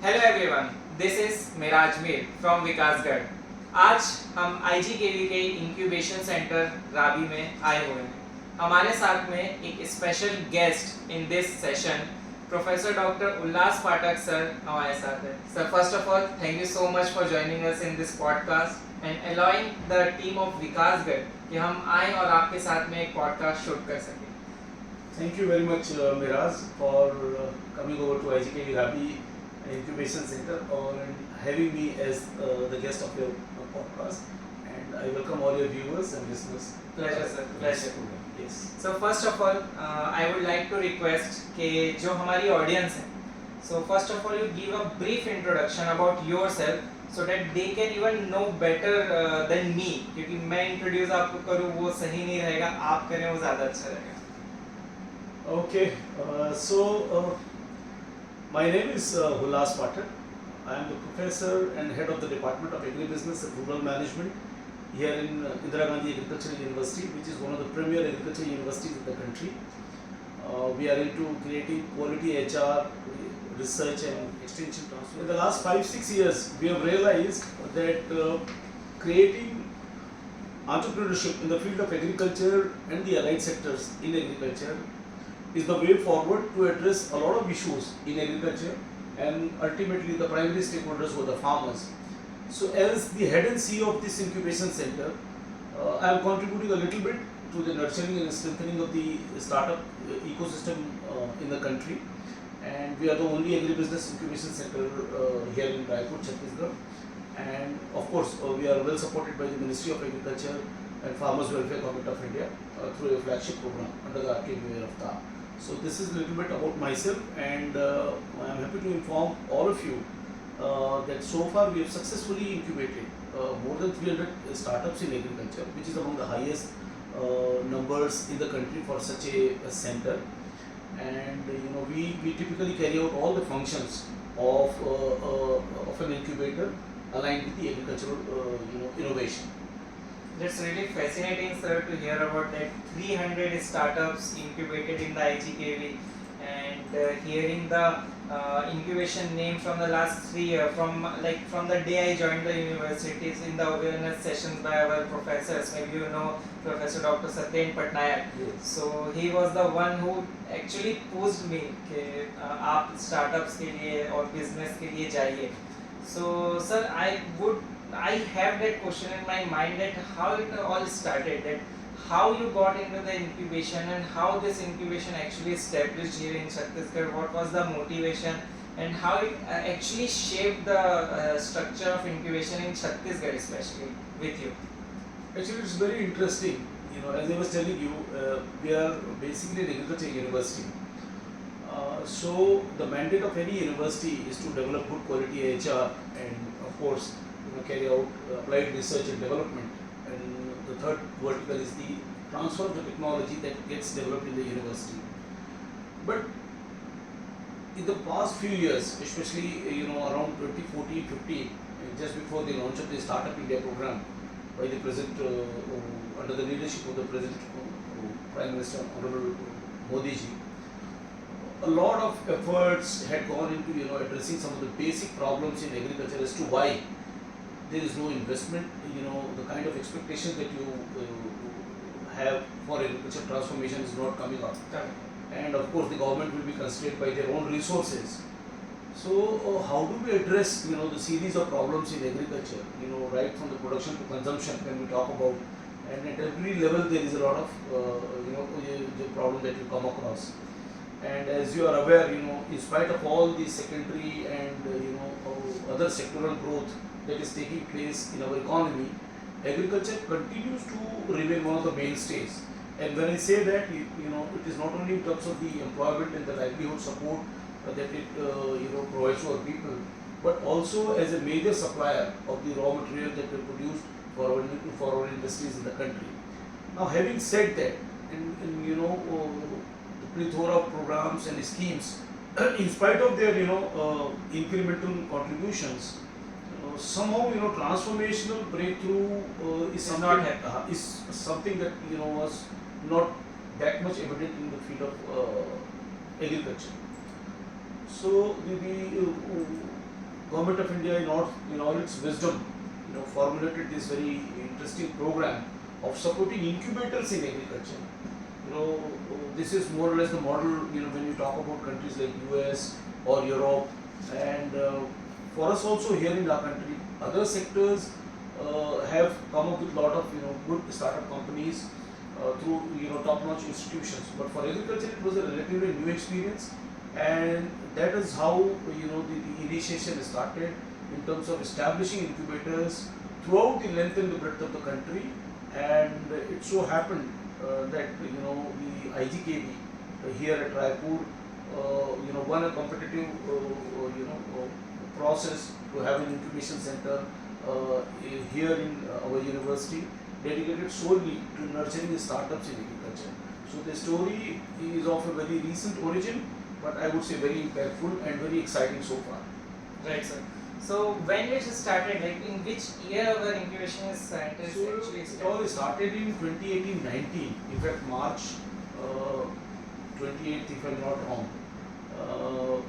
Hello everyone, this is Meraj Mir from Vikasgarh. आज हम IGKV के इंक्यूबेशन सेंटर राबी में आए हुए हैं। हमारे साथ में एक special guest in this session professor doctor Ullas Pathak sir हमारे साथ है। Sir, first of all thank you so much for joining us in this podcast and allowing the team of Vikasgarh कि हम आए और आपके साथ में एक पॉडकास्ट शूट कर सकें। Thank you very much, Meraj, for coming over to IGKV Raipur Incubation Center and having me as the guest of your podcast. And I welcome all your viewers and listeners. Pleasure, sir. Pleasure. Yes. So first of all, I would like to request कि जो हमारी audience है, so first of all you give a brief introduction about yourself so that they can even know better than me, क्योंकि मैं introduce आपको करूँ वो सही नहीं रहेगा, आप करें वो ज़्यादा अच्छा रहेगा. Okay. My name is Hulas Pathak. I am the professor and head of the Department of Agri-Business and Rural Management here in Indira Gandhi Agricultural University, which is one of the premier agricultural universities in the country. We are into creating quality HR, research and extension transfer. In the last 5-6 years, we have realized that creating entrepreneurship in the field of agriculture and the allied sectors in agriculture is the way forward to address a lot of issues in agriculture and ultimately the primary stakeholders were the farmers. So as the head and CEO of this incubation center, I am contributing a little bit to the nurturing and strengthening of the startup ecosystem in the country, and we are the only agri-business incubation center here in Raipur, Chhattisgarh, and of course we are well supported by the Ministry of Agriculture and Farmers Welfare Government of India through a flagship program under the RKVY RAFTAAR. So this is a little bit about myself, and I am happy to inform all of you that so far we have successfully incubated more than 300 startups in agriculture, which is among the highest numbers in the country for such a center. And we typically carry out all the functions of an incubator aligned with the agricultural innovation. That's really fascinating, sir, to hear about that 300 startups incubated in the IGKV, and hearing the incubation name from the last 3 years, from the day I joined the universities in the awareness sessions by our professors. Maybe you know Professor Dr. Satyen Patnaik. Yes. So he was the one who actually pushed me कि आप startups के लिए और business के लिए जाइए. So sir, I have that question in my mind that how it all started, that how you got into the incubation and how this incubation actually established here in Chhattisgarh, what was the motivation and how it actually shaped the structure of incubation in Chhattisgarh especially with you. Actually, it's very interesting. As I was telling you, we are basically an agriculture university. So the mandate of any university is to develop good quality HR and of course carry out applied research and development. And the third vertical is the transfer of the technology that gets developed in the university. But in the past few years, especially around 2014-15, just before the launch of the Startup India program by the present under the leadership of the present Prime Minister Honorable Modi ji, a lot of efforts had gone into addressing some of the basic problems in agriculture as to why there is no investment, the kind of expectation that you have for agriculture transformation is not coming up. And of course the government will be constrained by their own resources. So how do we address the series of problems in agriculture, right from the production to consumption when we talk about, and at every level there is a lot of the problem that you come across. And as you are aware, in spite of all the secondary and other sectoral growth that is taking place in our economy, agriculture continues to remain one of the mainstays. And when I say that, it is not only in terms of the employment and the livelihood support that it provides to our people, but also as a major supplier of the raw material that we produce for our industries in the country. Now, having said that, and the plethora of programs and schemes, in spite of their incremental contributions, somehow transformational breakthrough is something that was not that much evident in the field of agriculture. So Government of India in all its wisdom, formulated this very interesting program of supporting incubators in agriculture. This is more or less the model, when you talk about countries like US or Europe, and for us also here in our country, other sectors have come up with a lot of good startup companies through top-notch institutions. But for agriculture, it was a relatively new experience, and that is how the initiation started in terms of establishing incubators throughout the length and the breadth of the country. And it so happened that the IGKV here at Raipur won a competitive process to have an incubation center here in our university, dedicated solely to nurturing the startups in agriculture. So the story is of a very recent origin, but I would say very impactful and very exciting so far. Right, sir. So when it started, like in which year our incubation is scientists So actually it all started in 2018-19, in fact March 28th if I'm not wrong.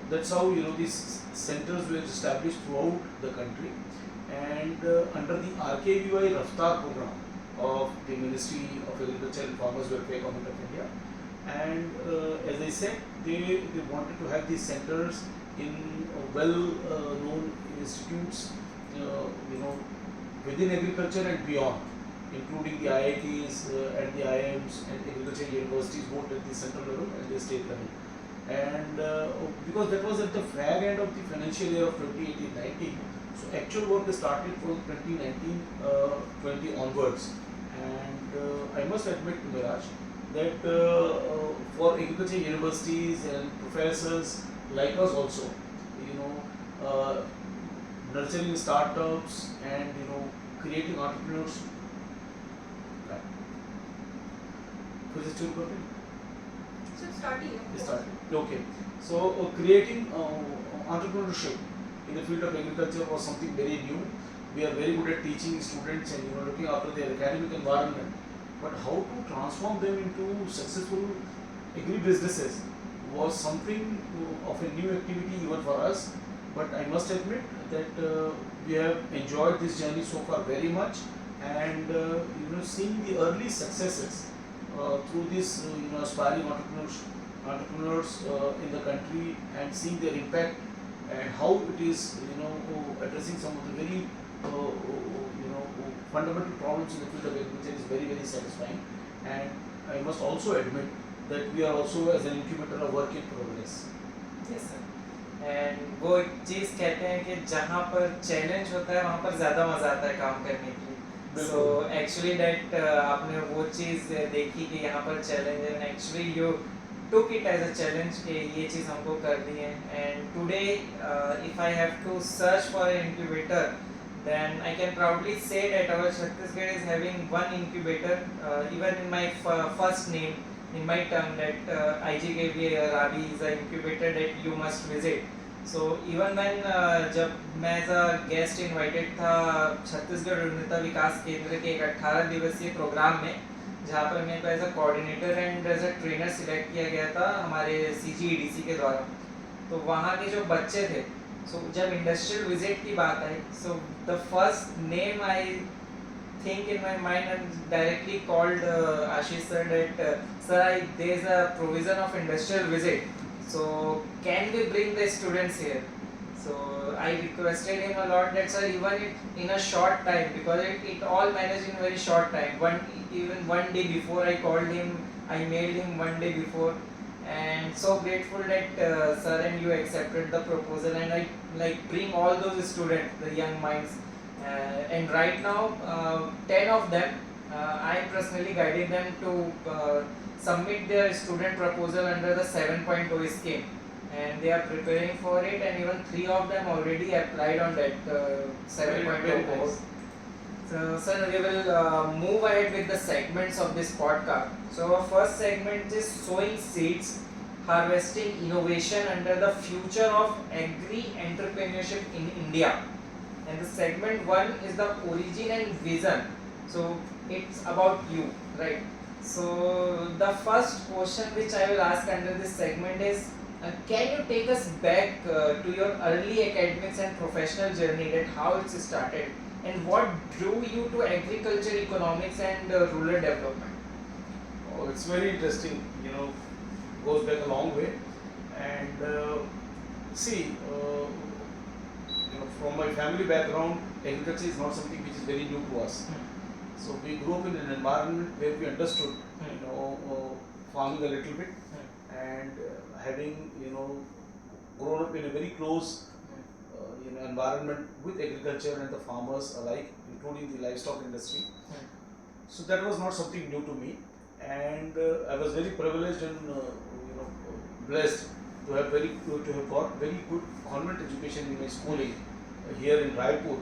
That's how these centers were established throughout the country, and under the RKVY RAFTAAR program of the Ministry of Agriculture and Farmers Welfare, Government of India. And as I said, they wanted to have these centers in well-known institutes, within agriculture and beyond, including the IITs and the IIMs and agriculture universities, both at the central level and the state level. And because that was at the fag end of the financial year of 2018-19, so actual work started from 2019-20 onwards. And I must admit, Meraj, that for agriculture universities and professors like us also, nurturing startups and creating entrepreneurs. Was it still working? So starting. Okay. So creating entrepreneurship in the field of agriculture was something very new. We are very good at teaching students and looking after their academic environment, but how to transform them into successful agri-businesses was something of a new activity even for us. But I must admit that we have enjoyed this journey so far very much, and seeing the early successes through these aspiring entrepreneurs in the country, and seeing their impact and how it is addressing some of the very fundamental problems in the field of agriculture is very, very satisfying. And I must also admit that we are also as an incubator a work in progress. Yes, sir. And वो एक चीज़ कहते हैं कि जहाँ पर challenge होता है वहाँ पर ज़्यादा मज़ा आता है काम करने के लिए. सो एक्चुअली दैट आपने वो चीज़ देखी कि यहाँ पर चैलेंज है, and actually you took it as a challenge कि ये चीज़ हमको करनी है. And today if I have to search for an incubator, then I can proudly say that our Chhattisgarh is having one incubator, even in my first name, in my tongue, that IGKV Ravi is an incubator that you must visit. So even when जब मैं as a guest invited था छत्तीसगढ़ उन्नता विकास केंद्र के एक 18 दिवसीय programme में, जहाँ पर मेरे को as a coordinator and as a trainer select किया गया था हमारे CGEDC के द्वारा. तो वहाँ के जो बच्चे थे, सो जब इंडस्ट्रियल विजिट की बात आई, so the first name I think in my mind and directly called Ashish sir that sir, there is a provision of industrial visit, so can we bring the students here? So I requested him a lot that sir, even in a short time, because it all managed in very short time. Even one day before I called him, I mailed him one day before, and so grateful that sir and you accepted the proposal, and I like bring all those students, the young minds. And right now 10 of them I personally guided them to submit their student proposal under the 7.0 scheme, and they are preparing for it, and even 3 of them already applied on that 7.0 course. So sir, we will move ahead with the segments of this podcast. So our first segment is sowing seeds, harvesting innovation under the future of agri-entrepreneurship in India. And the segment 1 is the origin and vision. So it's about you, right? So the first question which I will ask under this segment is, Can you take us back to your early academics and professional journey, that how it started and what drew you to agriculture, economics and rural development? Oh, it's very interesting, goes back a long way. And see, from my family background, agriculture is not something which is very new to us. So we grew up in an environment where we understood, farming a little bit, and having, grown up in a very close, environment with agriculture and the farmers alike, including the livestock industry. So that was not something new to me, and I was very privileged and blessed to have got very good convent education in my schooling here in Raipur.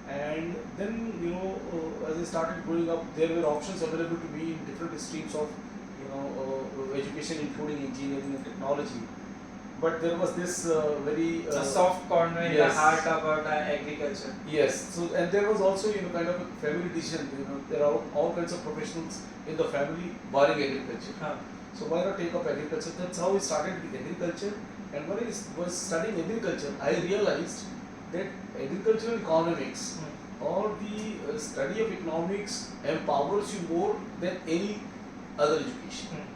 And then as I started growing up, there were options available to me in different streams of education, including engineering and technology. But there was this very A soft corner in the yes. heart about agriculture. Yes, so and there was also kind of a family decision. There are all kinds of professionals in the family barring agriculture. So why not take up agriculture? That's how I started with agriculture. And when I was studying agriculture, I realized that agricultural economics or the study of economics empowers you more than any other education.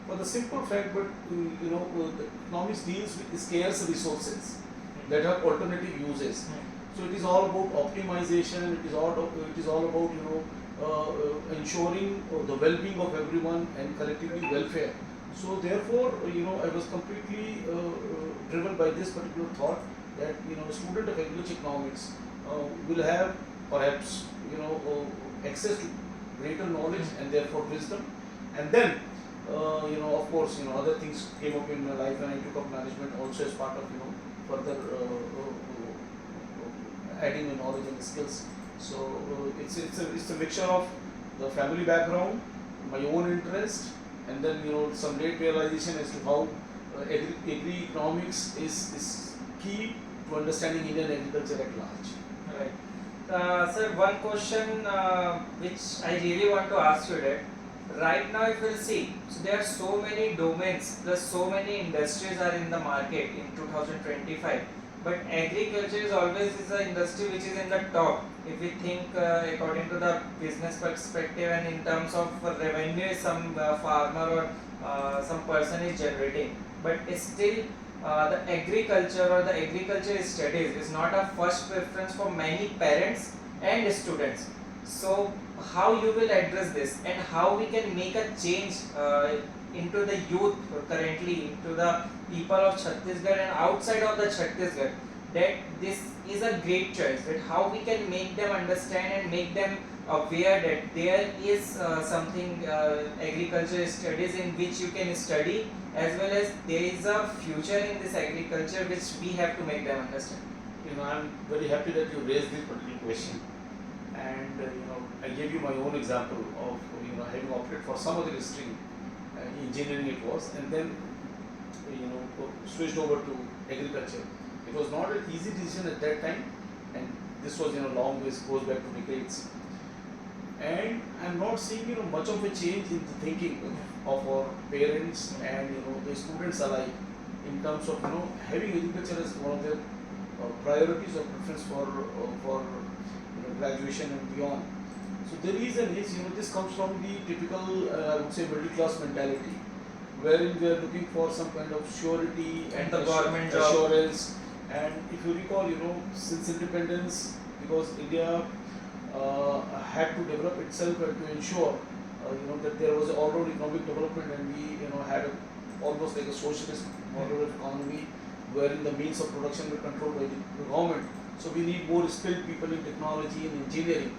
For the simple fact, but the economics deals with scarce resources that have alternative uses. So it is all about optimization. It is all about ensuring the well-being of everyone and collectively welfare. So therefore, I was completely driven by this particular thought that a student of agriculture economics will have perhaps access to greater knowledge and therefore wisdom, and then of course other things came up in my life when I took up management also as part of further adding the knowledge and the skills. So it's a mixture of the family background, my own interest, and then some late realization as to how agri-economics is key to understanding Indian agriculture at large. Right. Sir, one question which I really want to ask you that right now if we'll see, so there are so many domains, there's so many industries are in the market in 2025, but agriculture is always an industry which is in the top. If we think according to the business perspective and in terms of revenue some farmer or some person is generating, but still the agriculture or the agriculture studies is not a first preference for many parents and students. So how you will address this and how we can make a change into the youth currently, into the people of Chhattisgarh and outside of the Chhattisgarh, that this is a great choice, that how we can make them understand and make them aware that there is something agriculture studies in which you can study, as well as there is a future in this agriculture which we have to make them understand. I'm very happy that you raised this particular question, and I gave you my own example of having opted for some other stream, engineering it was, and then switched over to agriculture. It was not an easy decision at that time, and this was long ways, goes back to decades. And I'm not seeing much of a change in the thinking of our parents and the students alike in terms of having agriculture as one of their priorities or preference for graduation and beyond. So the reason is this comes from the typical I would say middle class mentality, wherein we are looking for some kind of surety And the government job. assurance. And if you recall, since independence, because India had to develop itself and to ensure that there was all-round economic development, and we had almost like a socialist model of economy wherein the means of production were controlled by the government. So we need more skilled people in technology and engineering,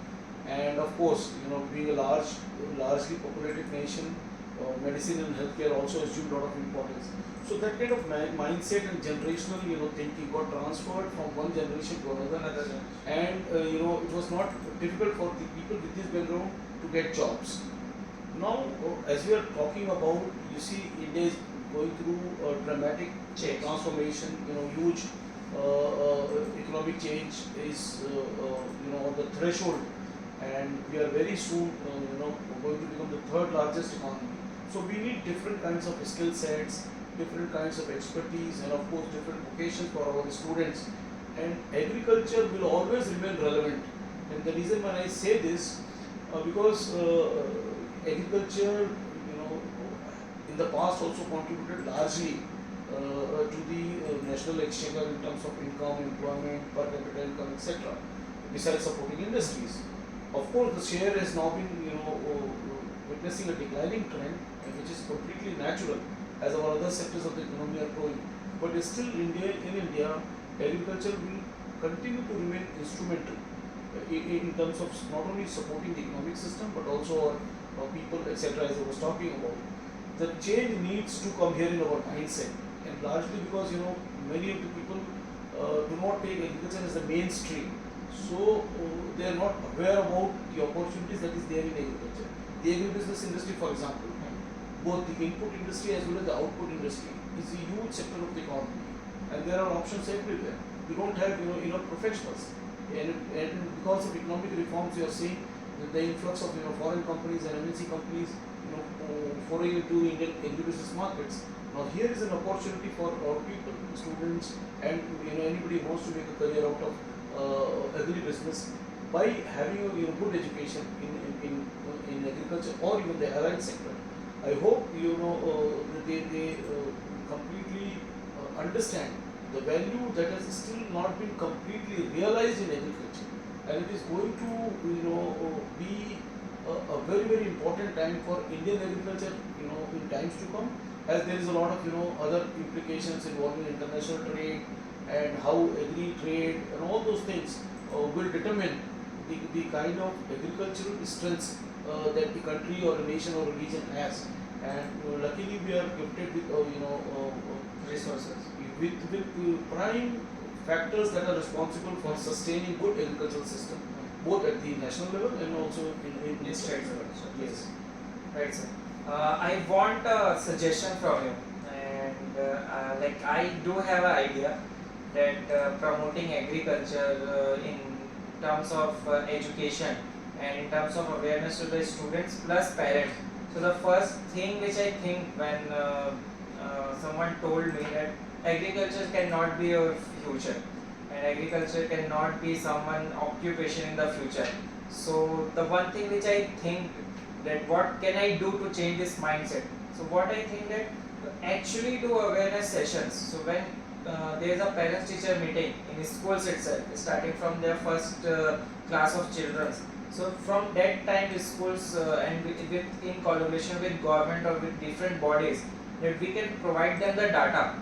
and of course being a largely populated nation, medicine and healthcare also assumed a lot of importance. So that kind of mindset and generational thinking got transferred from one generation to another, and it was not difficult for the people with this background to get jobs. Now, as we are talking about, you see, India is going through a dramatic transformation. Huge economic change is on the threshold, and we are very soon going to become the third largest economy. So we need different kinds of skill sets, different kinds of expertise and of course different vocations for our students. And agriculture will always remain relevant. And the reason when I say this, because agriculture, in the past also contributed largely to the national exchequer in terms of income, employment, per capita income, etc. Besides supporting industries. Of course, the share has now been, witnessing a declining trend, which is completely natural as our other sectors of the economy are growing. But still, in India, agriculture will continue to remain instrumental in terms of not only supporting the economic system but also our people, etc. As I was talking about. The change needs to come here in our mindset, and largely because many of the people do not take agriculture as the mainstream, so they are not aware about the opportunities that is there in agriculture. The agri-business industry, for example, both the input industry as well as the output industry is a huge sector of the economy, and there are options everywhere. We don't have enough professionals, and because of economic reforms, you are seeing that the influx of foreign companies and MNC companies foraying into Indian agri-business markets. Now here is an opportunity for our people, students, and anybody who wants to make a career out of agri-business by having a good education in agriculture or even the allied sector. I hope that they completely understand the value that has still not been completely realized in agriculture, and it is going to be a very, very important time for Indian agriculture in times to come, as there is a lot of other implications involving international trade and how agri trade and all those things will determine the kind of agricultural strengths that the country or a nation or a region has. And luckily we are gifted with Resources. with prime factors that are responsible for sustaining good agricultural system, both at the national level and also in State level. Yes. Right, sir. I want a suggestion from you, and like I do have an idea that promoting agriculture in terms of education and in terms of awareness to the students plus parents. So the first thing which I think when someone told me that agriculture cannot be your future and agriculture cannot be someone occupation in the future. So the one thing which I think that what can I do to change this mindset? So what I think that actually do awareness sessions. So when there is a parents teacher meeting in schools itself, starting from their first class of children. So from that time schools and with in collaboration with government or with different bodies, that we can provide them the data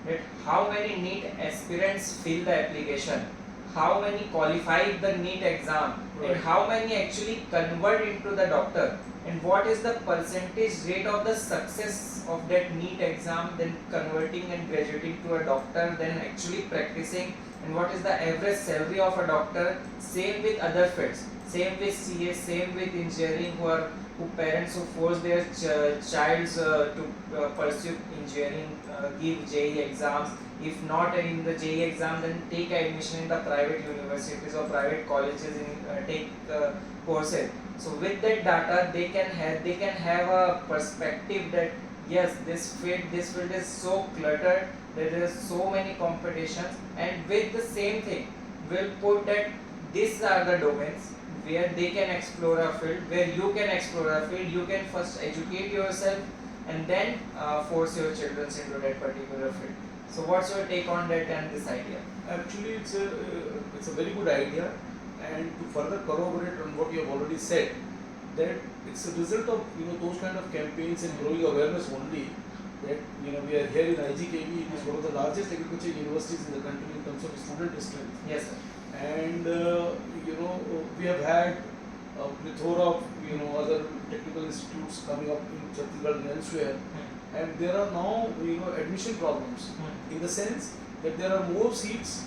that how many NEET aspirants fill the application, how many qualify the NEET exam, and how many actually convert into the doctor, and what is the percentage rate of the success of that NEET exam, then converting and graduating to a doctor, then actually practicing, and what is the average salary of a doctor. Same with other fields, same with CA, same with engineering, who parents who force their childs to pursue engineering, give JEE exams. If not in the JEE exam, then take admission in the private universities or private colleges in take courses. So with that data, they can have a perspective that yes, this field is so cluttered, there are so many competitions, and with the same thing, we'll put that these are the domains where they can explore a field, where you can explore a field. You can first educate yourself and then force your children into that particular field. So what's your take on that and this idea? Actually, it's a very good idea, and to further corroborate on what you have already said, that it's a result of those kind of campaigns and growing awareness only that we are here in IGKV. It is one of the largest agriculture universities in the country in terms of student strength. Yes, sir. And we have had a plethora of other technical institutes coming up in Chhattisgarh and elsewhere, and there are now admission problems in the sense that there are more seats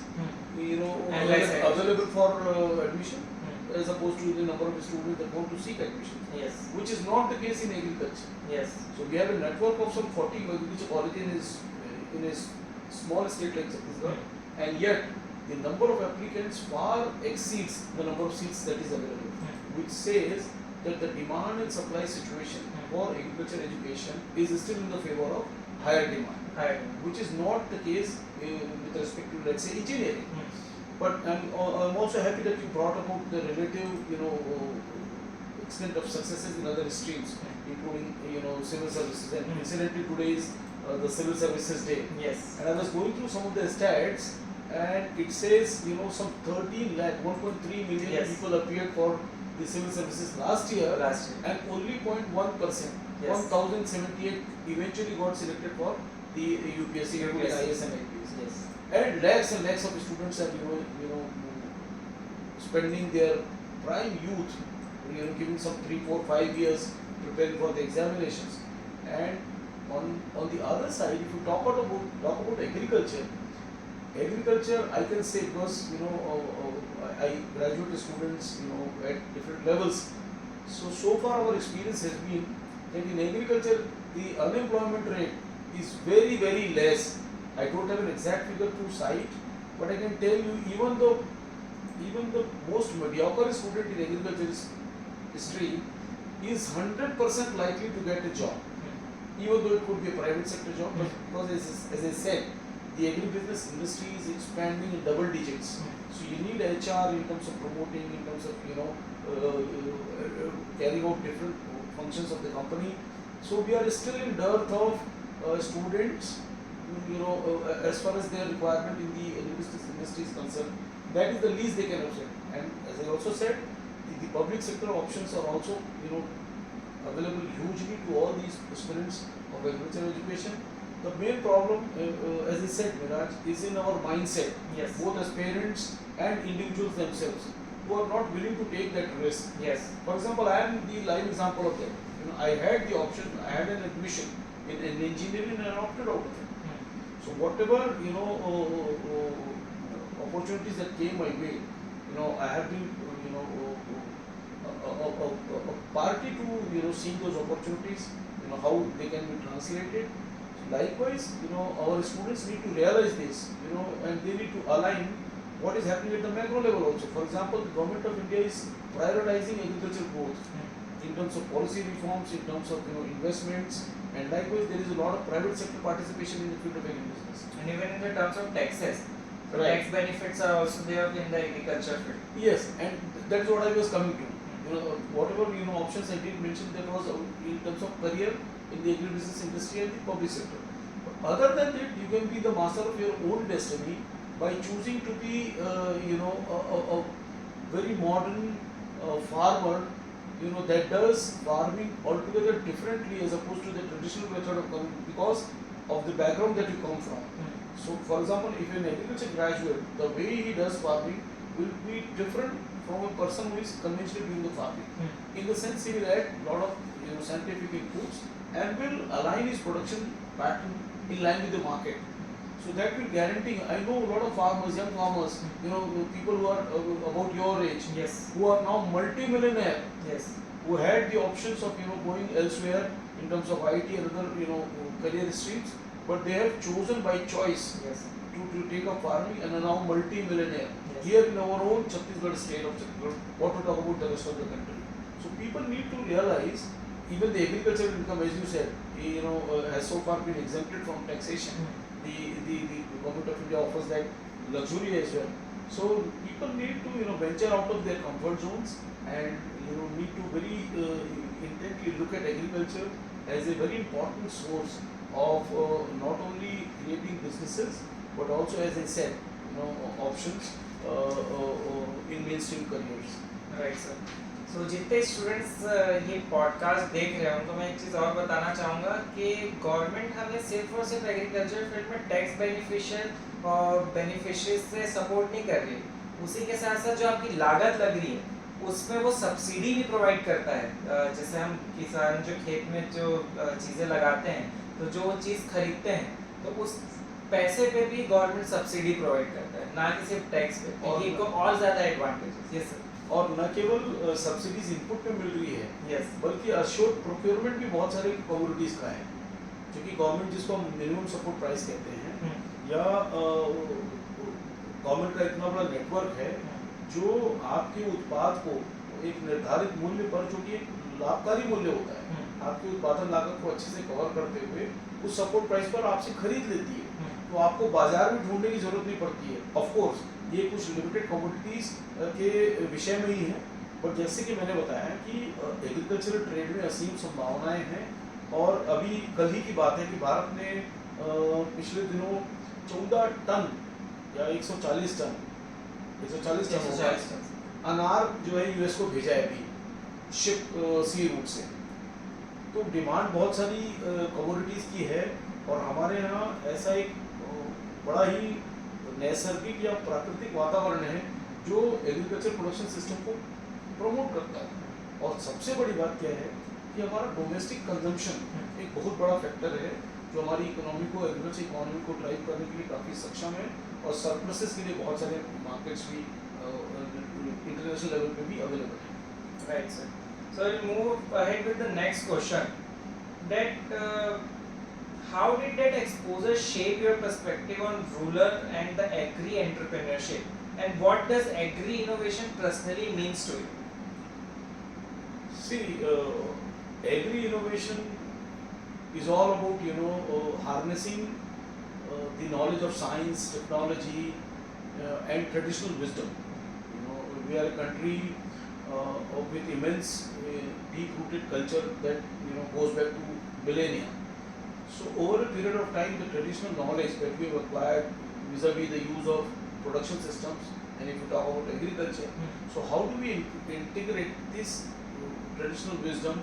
available for admission as opposed to the number of students that want to seek admission. Yes. Which is not the case in agriculture. Yes. So we have a network of some 40 agriculture colleges in a small state like Chhattisgarh, and yet the number of applicants far exceeds the number of seats that is available, which says that the demand and supply situation for agriculture education is still in the favor of higher demand. Higher. which is not the case with respect to, let's say, engineering. Hmm. But I'm also happy that you brought about the relative, extent of successes in other streams, including, civil services. And Hmm. incidentally, today is the Civil Services Day. Yes. And I was going through some of the stats, and it says, some 13 lakh, 1.3 million Yes. people appeared for the civil services last year, Last year. and only 0.1%, Yes. 1078 eventually got selected for the UPSC, including UPSC. IS and IPS. Yes. And lakhs of students are, spending their prime youth, giving some 3, 4, 5 years preparing for the examinations. And on the other side, if you talk about agriculture, I can say, because I graduate students, at different levels. So far our experience has been that in agriculture the unemployment rate is very, very less. I don't have an exact figure to cite, but I can tell you, even the most mediocre student in agriculture stream is 100% likely to get a job, even though it could be a private sector job. But because as I said, the agribusiness industry is expanding in double digits. So you need HR in terms of promoting, in terms of carrying out different functions of the company. So we are still in dearth of students, as far as their requirement in the agribusiness industry is concerned. That is the least they can accept. And as I also said, the public sector options are also available hugely to all these aspirants of agricultural education. The main problem, as I said, Meraj, is in our mindset, Yes. both as parents and individuals themselves, who are not willing to take that risk. Yes. For example, I am the live example of that. I had the option, I had an admission in engineering, and I opted out of it. So whatever opportunities that came my way, I have been a party to seeing those opportunities, how they can be translated. Likewise, our students need to realize this, and they need to align what is happening at the macro level also. For example, the government of India is prioritizing agricultural growth in terms of policy reforms, in terms of investments, and likewise there is a lot of private sector participation in the field of agribusiness. And even in the terms of taxes, so Right. tax benefits are also there in the agriculture field. Yes, and that is what I was coming to. Whatever options I did mention, that was in terms of career in the agribusiness industry and the public sector. But other than that, you can be the master of your own destiny by choosing to be, a very modern farmer, that does farming altogether differently as opposed to the traditional method of farming, because of the background that you come from. So, for example, if an agriculture graduate, the way he does farming will be different from a person who is conventionally doing the farming. In the sense, he will add a lot of scientific inputs and will align his production pattern in line with the market. So that will guarantee. I know a lot of farmers, young farmers, people who are about your age, Yes. who are now multi-millionaire, Yes. who had the options of going elsewhere in terms of IT and other career streams, but they have chosen by choice Yes. to take up farming and are now multi-millionaire. Yes. Here in our own Chhattisgarh state of Chhattisgarh, what to talk about the rest of the country. So people need to realize, even the agricultural income, as you said, has so far been exempted from taxation. The government of India offers that luxury as well. So people need to venture out of their comfort zones and need to very intently look at agriculture as a very important source of not only creating businesses but also, as I said, options in mainstream careers. Right sir. So जितने students ये podcast देख रहे हैं उनको मैं एक चीज़ और बताना चाहूँगा कि गवर्नमेंट हमें सिर्फ और सिर्फ एग्रीकल्चर फील्ड में टैक्स बेनिफिशियल और बेनिफिशरीज से सपोर्ट नहीं कर रही. उसी के साथ साथ जो आपकी लागत लग रही है उसमें वो सब्सिडी भी प्रोवाइड करता है. जैसे हम किसान जो खेत में जो चीज़ें लगाते हैं तो जो वो चीज़ खरीदते हैं तो उस पैसे पे भी गवर्नमेंट सब्सिडी प्रोवाइड करता है, ना कि सिर्फ टैक्स पे. और ये को और ज़्यादा एडवांटेजेस. Yes sir. और न केवल सब्सिडीज इनपुट पे मिल रही है, यस. बल्कि अश्योर्ड प्रोक्योरमेंट भी बहुत सारे कमोडिटीज का है, क्योंकि गवर्नमेंट जिसको हम मिनिमम सपोर्ट प्राइस कहते हैं, या गवर्नमेंट का इतना बड़ा नेटवर्क है जो आपके उत्पाद को एक निर्धारित मूल्य पर, जो कि एक लाभकारी मूल्य होता है, आपके उत्पादन लागत को अच्छे से कवर करते हुए उस सपोर्ट प्राइस पर आपसे खरीद लेती है, तो आपको बाजार में ढूंढने की जरूरत नहीं पड़ती है। ऑफ कोर्स ये कुछ लिमिटेड कमोडिटीज के विषय में ही है, बट जैसे कि मैंने बताया कि एग्रीकल्चरल ट्रेड में असीम संभावनाएं हैं। और अभी कल ही की बात है कि भारत ने पिछले दिनों 14 टन या 140 टन 140 टन अनार जो है यूएस को भेजा है अभी शिप सी रूट से। तो डिमांड बहुत सारी कमोडिटीज़ की है, और हमारे यहाँ ऐसा एक बड़ा ही नैसर्गिक या प्राकृतिक वातावरण है जो एग्रीकल्चर प्रोडक्शन सिस्टम को प्रमोट करता है। और सबसे बड़ी बात क्या है कि हमारा डोमेस्टिक कंजम्पशन एक बहुत बड़ा फैक्टर है जो हमारी इकोनॉमी को, एग्रीकल्चर इकोनॉमी को ड्राइव करने के लिए काफ़ी सक्षम है, और सरप्लसेस के लिए बहुत सारे मार्केट्स भी इंटरनेशनल लेवल पे भी अवेलेबल है। Right, sir. So we'll move ahead with the next question. That how did that exposure shape your perspective on rural and the agri entrepreneurship, and what does agri innovation personally means to you? See, agri innovation is all about harnessing the knowledge of science, technology, and traditional wisdom. We are a country with immense deep-rooted culture that goes back to millennia. So over a period of time, the traditional knowledge that we have acquired vis-a-vis the use of production systems, and if you talk about agriculture, so how do we integrate this traditional wisdom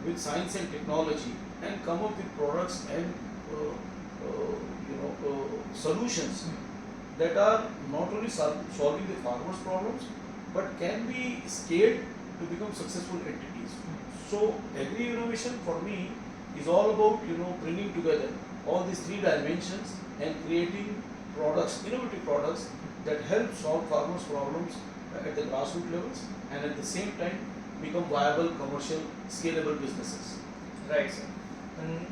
with science and technology and come up with products and solutions that are not only solving the farmers' problems but can be scaled to become successful entities. So agri innovation for me is all about bringing together all these three dimensions and creating products, innovative products that help solve farmers' problems at the grassroots levels, and at the same time become viable, commercial, scalable businesses. Right, sir. And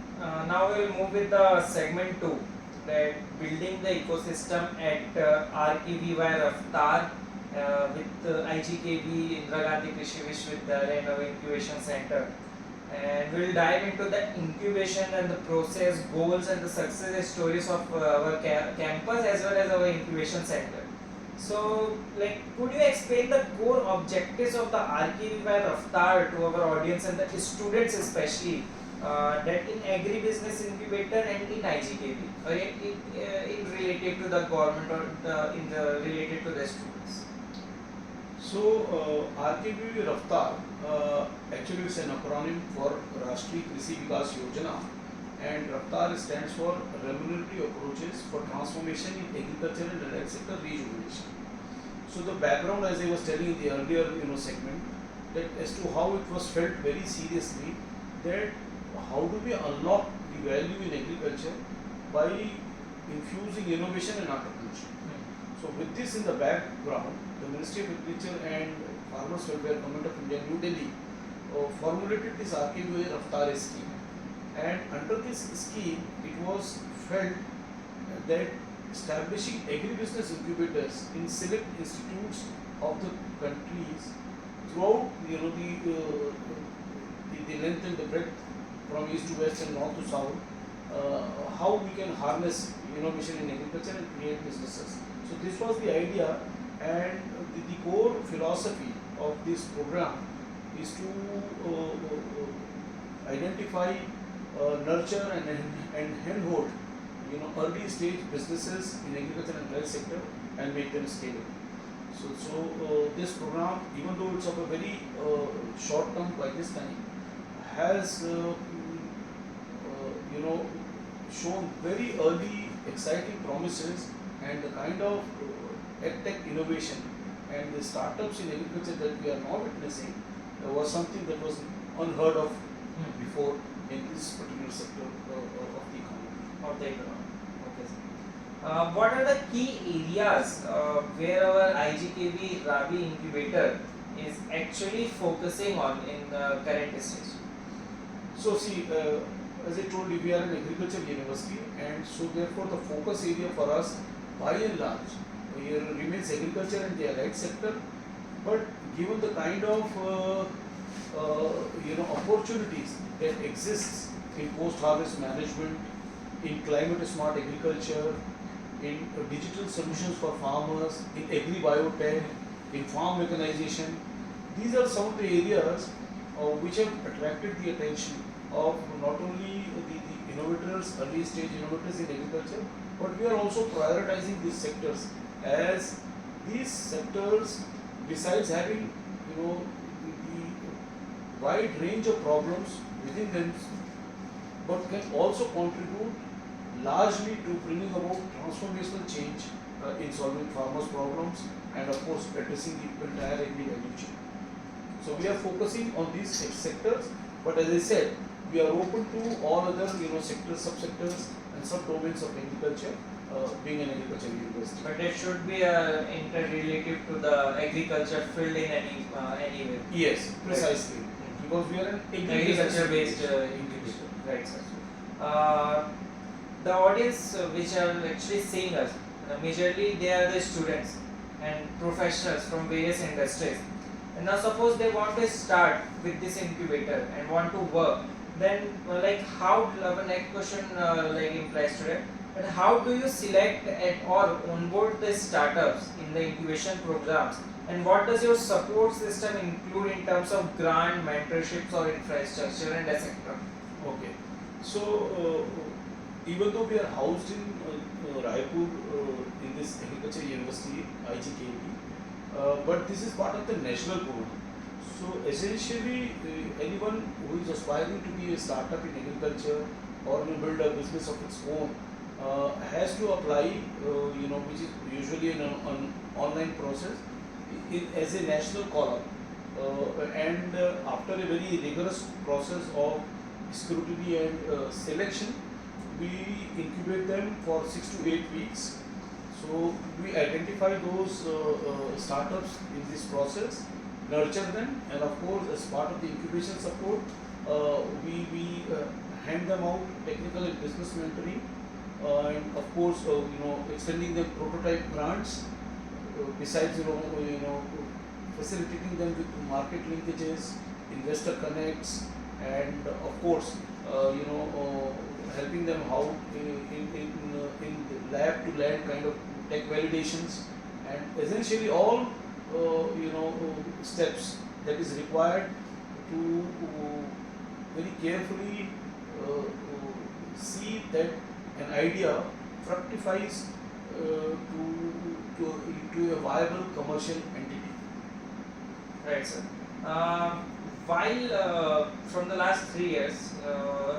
now we'll move with the segment 2, that building the ecosystem at RKVY RAFTAAR with IGKV Indira Gandhi Krishi Vishwavidyalaya and our incubation center. And we'll dive into the incubation and the process, goals and the success stories of our campus as well as our incubation center. So, could you explain the core objectives of the RKVY RAFTAAR to our audience and the students especially, that in Agri-Business Incubator and in IGKV, or in related to the government, or related to the students? So RKVY RAFTAAR actually is an acronym for Rashtriya Krishi Vikas Yojana, and RAFTAAR stands for Remunerative Approaches for Transformation in Agriculture and Allied Sector Rejuvenation. So the background, as I was telling in the earlier segment, that as to how it was felt very seriously, that how do we unlock the value in agriculture by infusing innovation and entrepreneurship. So with this in the background, the Ministry of Agriculture and Farmers Welfare, Government of India, New Delhi, formulated this RKVY RAFTAAR scheme. And under this scheme, it was felt that establishing agri-business incubators in select institutes of the countries throughout the length and the breadth, from east to west and north to south, how we can harness innovation in agriculture and create businesses. So this was the idea, and the core philosophy of this program is to identify, nurture and handhold early stage businesses in agriculture and health sector and make them scalable. So this program, even though it's of a very short term by this time, has shown very early exciting promises, and the kind of edtech innovation and the startups in agriculture that we are now witnessing was something that was unheard of before in this particular sector of the economy. Okay, sir. What are the key areas where our IGKV Ravi incubator is actually focusing on in the current stage? So see, as I told you, we are an agriculture university, and so therefore the focus area for us by and large remains agriculture and the allied sector. But given the kind of opportunities that exists in post-harvest management, in climate smart agriculture, in digital solutions for farmers, in agri-biotech, in farm mechanization. These are some of the areas which have attracted the attention of not only the innovators, early stage innovators in agriculture, but we are also prioritizing these sectors, as these sectors, besides having the wide range of problems within them, but can also contribute largely to bringing about transformational change in solving farmers' problems and of course addressing the entire agri value chain. So we are focusing on these sectors, but as I said, we are open to all other sectors, subsectors and sub-domains of agriculture, being an agriculture university. But it should be interrelative to the agriculture field in any way. Yes, precisely. Because we are an Agriculture based incubation. Right, sir. The audience which are actually seeing us, majorly they are the students and professionals from various industries. And now suppose they want to start with this incubator and want to work, then like how, the next question like implies today, but how do you select or onboard the startups in the incubation programs, and what does your support system include in terms of grant, mentorships or infrastructure and etc.? Okay. So even though we are housed in Raipur in this agriculture university, IGKV, but this is part of the national program. So essentially, anyone who is aspiring to be a startup in agriculture or build a business of its own has to apply, which is usually an online process, as a national call-up, and after a very rigorous process of scrutiny and selection, we incubate them for 6 to 8 weeks. So we identify those startups in this process, nurture them, and of course, as part of the incubation support, we hand them out technical and business mentoring, and of course, extending them prototype grants. Besides, facilitating them with market linkages, investor connects, and of course, helping them how in the lab to land kind of tech validations, and essentially all steps that is required to very carefully see that an idea fructifies to a viable commercial entity. Right, sir. While from the last 3 years,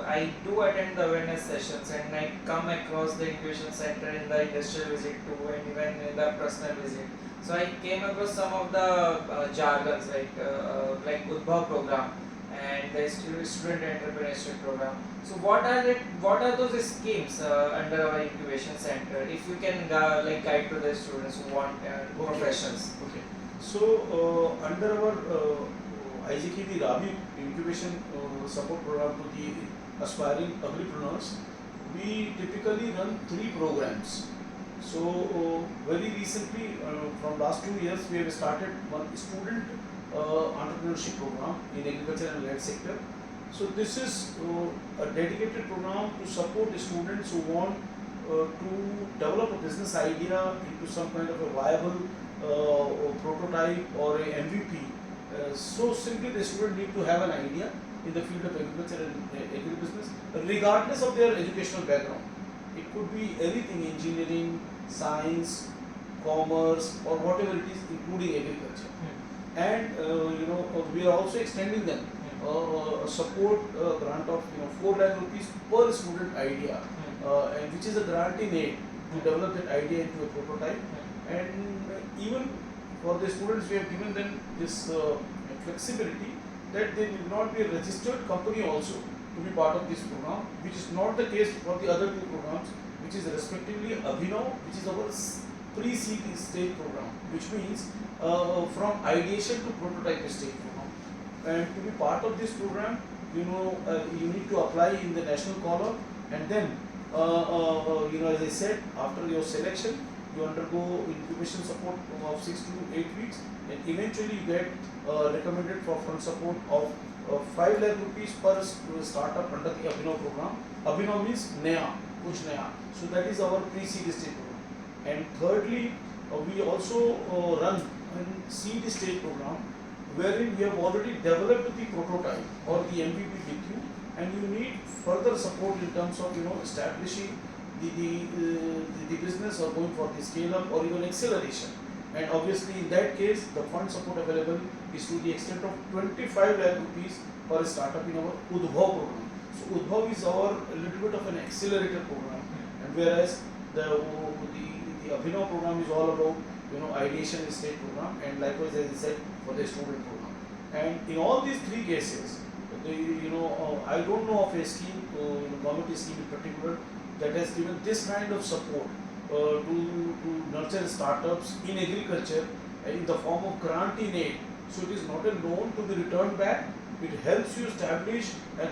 I do attend the awareness sessions and I come across the incubation center in the industrial visit too, and even in the personal visit. So I came across some of the jargons like Udbhav program and the student entrepreneurship program. So what are those schemes under our incubation center? If you can guide to the students who want professions. Okay. So under our IGKV Ravi incubation support program to the aspiring agripreneurs, we typically run 3 programs. So very recently, from last 2 years, we have started one student entrepreneurship program in agriculture and land sector. So this is a dedicated program to support the students who want to develop a business idea into some kind of a viable prototype or a MVP. So simply the student need to have an idea in the field of agriculture and agribusiness, regardless of their educational background. It could be anything: engineering, science, commerce, or whatever it is, including agriculture. And we are also extending them support grant of 4 lakh rupees per student idea, and which is a grant in aid to develop that idea into a prototype. And even for the students, we have given them this flexibility that they will not be a registered company also to be part of this program, which is not the case for the other 2 programs, which is respectively Abhinav, which is our pre-seed stage program, which means from ideation to prototype stage program. And to be part of this program, you need to apply in the national call-up, and then as I said, after your selection, you undergo incubation support of 6 to 8 weeks, and eventually you get recommended for fund support of 5 lakh rupees per startup under the Abhinav program. Abhinav means Naya, कुछ नया. So that is our pre-seed stage program. And thirdly, we also run a seed stage program wherein we have already developed the prototype or the MVP with you, and you need further support in terms of establishing the business or going for the scale up or even acceleration. And obviously in that case the fund support available is to the extent of 25 lakh rupees per startup in our Udbhav program. So Udbhav is our a little bit of an accelerator program, and whereas the Abhinav program is all about ideation stage program, and likewise as I said for the student program. And in all these three cases, I don't know of a scheme, government scheme in particular, that has given this kind of support to nurture startups in agriculture in the form of grant in aid. So it is not a loan to be returned back. It helps you establish and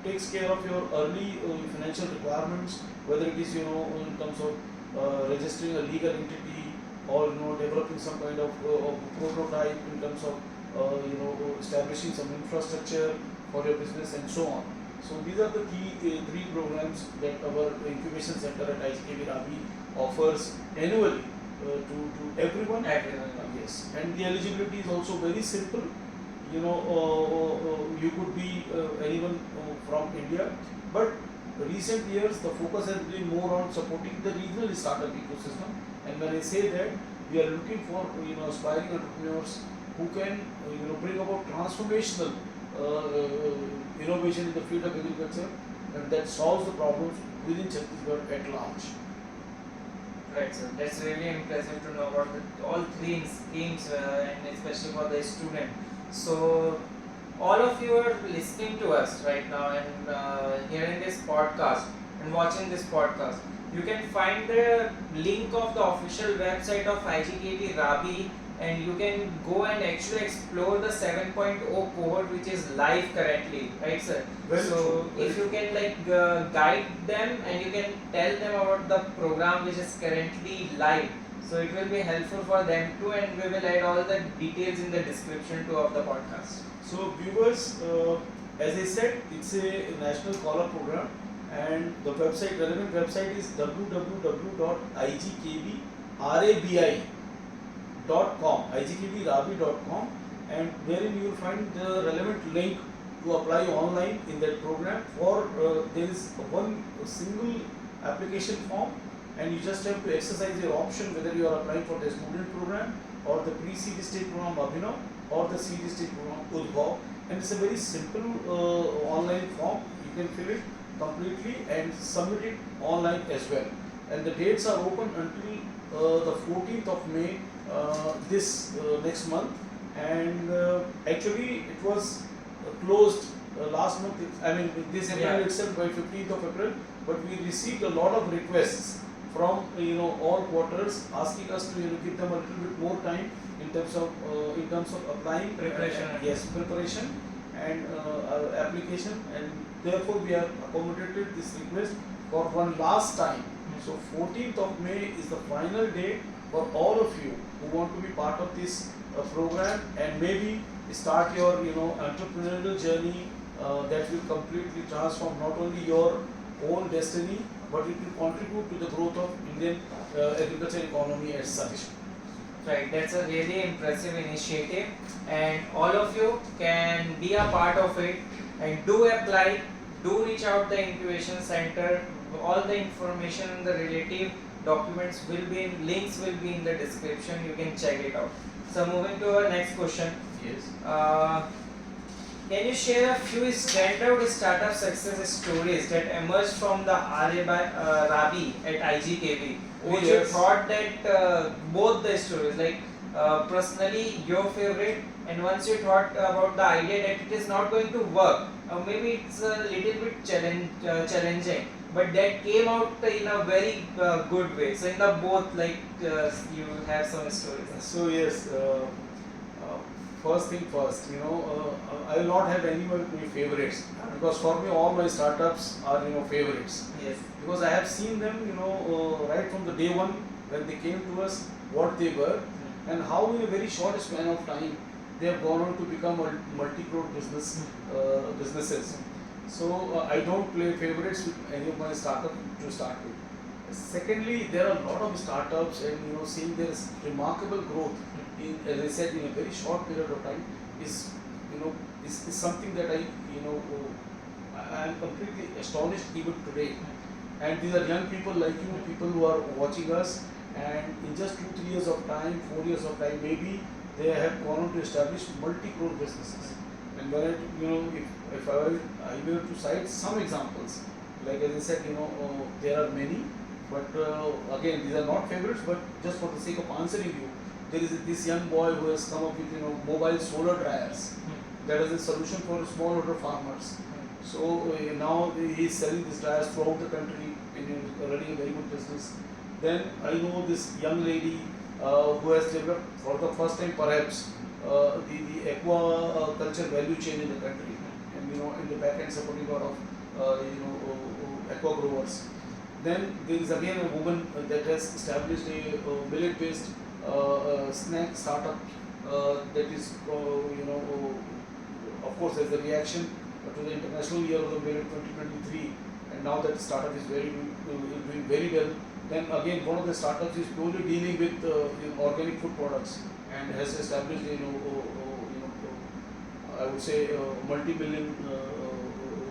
takes care of your early financial requirements, whether it is in terms of registering a legal entity or developing some kind of prototype in terms of establishing some infrastructure for your business and so on. So these are the key three programs that our incubation center at IGKV Raipur offers annually to everyone. Yes, and the eligibility is also very simple. You could be anyone from India, but recent years the focus has been more on supporting the regional startup ecosystem. And when I say that, we are looking for aspiring entrepreneurs who can bring about transformational innovation in the field of agriculture, and that solves the problems within Chhattisgarh at large. Right, so that's really impressive to know about all three schemes, and especially for the student. So all of you are listening to us right now and hearing this podcast and watching this podcast. You can find the link of the official website of IGKV Rabi, and you can go and actually explore the 7.0 cohort which is live currently, right sir? Very so true. If you can guide them and you can tell them about the program which is currently live, so it will be helpful for them too, and we will add all the details in the description too of the podcast. So viewers, as I said, it's a national call-up program, and the relevant website is igkvrabi.com, and wherein you will find the relevant link to apply online in that program. For there is one single application form, and you just have to exercise your option whether you are applying for the student program or the pre-seed stage program Abhinav or the seed stage program Udbhav. And it's a very simple online form. You can fill it completely and submit it online as well. And the dates are open until the 14th of May this next month. And actually it was closed last month. I mean this April itself, by 15th of April. But we received a lot of requests from all quarters asking us to give them a little bit more time in terms of applying Preparation. Yes, preparation and application, and therefore we have accommodated this request for one last time. So 14th of May is the final date for all of you who want to be part of this program and maybe start your entrepreneurial journey that will completely transform not only your own destiny, but it will contribute to the growth of Indian agriculture economy as such. Right, that's a really impressive initiative, and all of you can be a part of it and do apply, do reach out the incubation center. All the information and the relative documents will be in, links will be in the description. You can check it out. So moving to our next question. Yes. Can you share a few standout startup success stories that emerged from the Rabi at IGKV? Which you thought that both the stories, personally your favorite, and once you thought about the idea that it is not going to work, or maybe it's a little bit challenging, but that came out in a very good way. So in the both, you have some stories. So yes. First thing first, I will not have any of my favorites, because for me all my startups are favorites. Yes. Because I have seen them right from the day one when they came to us, what they were, and how in a very short span of time they have gone on to become multi-crore businesses. So I don't play favorites with any of my startup to start with. Secondly, there are a lot of startups, and seeing there is remarkable growth in, as I said, in a very short period of time is is something that I am completely astonished even today. And these are young people like you, people who are watching us, and in just 2-3 years of time, 4 years of time, maybe they have gone on to establish multi-crore businesses. And when if I were to cite some examples, like as I said, there are many, but again, these are not favorites, but just for the sake of answering you, there is this young boy who has come up with mobile solar dryers. That is a solution for smallholder farmers. So now he is selling these dryers throughout the country and running a very good business. Then I know this young lady who has developed for the first time perhaps the aquaculture value chain in the country, and in the back end supporting a lot of aqua growers. Then there is again a woman that has established a millet-based snack startup that is of course as a reaction to the International Year of the Millet 2023, and now that startup is doing very well. Then again, one of the startups is purely dealing with organic food products and has established I would say multi-billion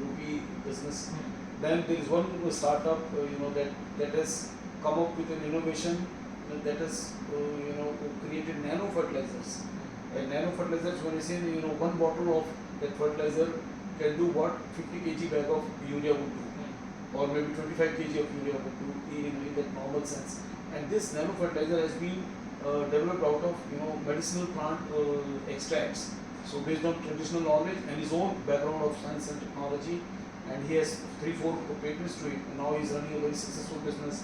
rupee business. Then there is one startup that has come up with an innovation that has created nano fertilizers. And nano fertilizers, when I say one bottle of that fertilizer can do what 50 kg bag of urea would do, or maybe 25 kg of urea would do in that normal sense. And this nano fertilizer has been developed out of medicinal plant extracts. So based on traditional knowledge and his own background of science and technology, and he has 3-4 patents to it. And now he is running a very successful business.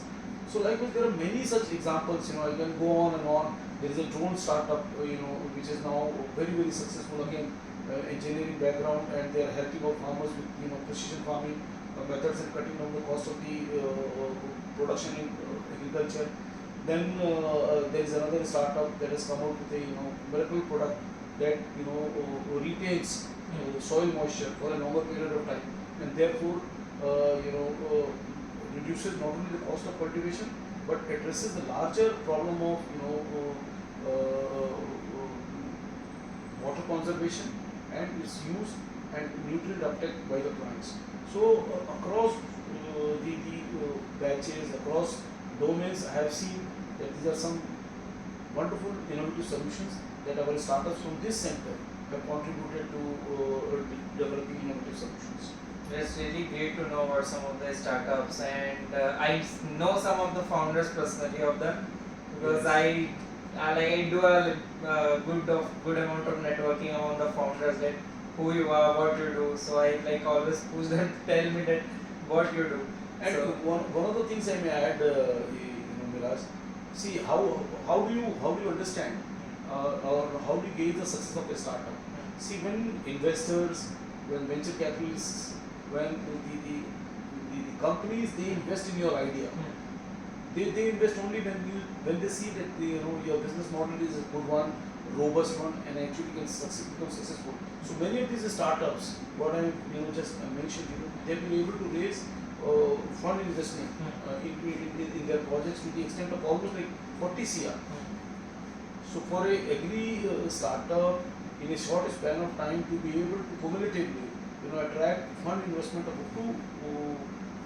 So likewise, there are many such examples. I can go on and on. There is a drone startup, which is now very successful. Again, engineering background, and they are helping out farmers with precision farming methods and cutting down the cost of the production in agriculture. Then there is another startup that has come out with a miracle product that retains soil moisture for a longer period of time, and therefore reduces not only the cost of cultivation but addresses the larger problem of water conservation and its use and nutrient uptake by the plants. So across the batches, across domains, I have seen that these are some wonderful innovative solutions that our startups from this center have contributed to developing innovative solutions. It's really great to know about some of the startups, and I know some of the founders personally of them, because I do a good amount of networking among the founders, that who you are, what you do. So I always push them to tell me that what you do. And so, one of the things I may add, Miraj, see how do you understand or how do you gauge the success of a startup? See, when investors, when venture capitalists, when the companies, they invest in your idea. They invest only when they see that your business model is a good one, robust one, and actually can become successful. So many of these startups, what I just mentioned, they've been able to raise fund investment in their projects to the extent of almost like 40 CR. So for a agri startup in a short span of time to be able to cumulatively attract fund investment of up to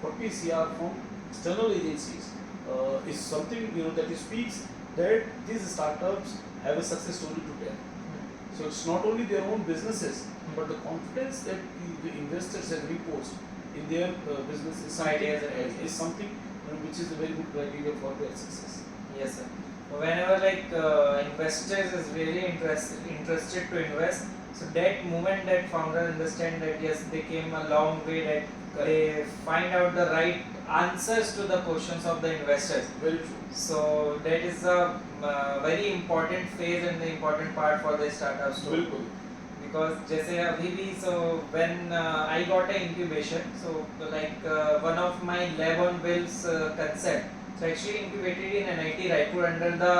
40 CR from external agencies is something that speaks that these startups have a success story to tell. So it's not only their own businesses, but the confidence that the investors have reposed in their business is something which is a very good criteria for their success. yes, sir. Whenever investors is really interested to invest, so that moment that founder understand that yes, they came a long way, that they find out the right answers to the questions of the investors. Very true. So that is a very important phase and the important part for the startups too. बिल्कुल. Because जैसे अभी भी, so when I got an incubation, so one of my lab on wheels concept, So actually incubated in NIT Raipur under the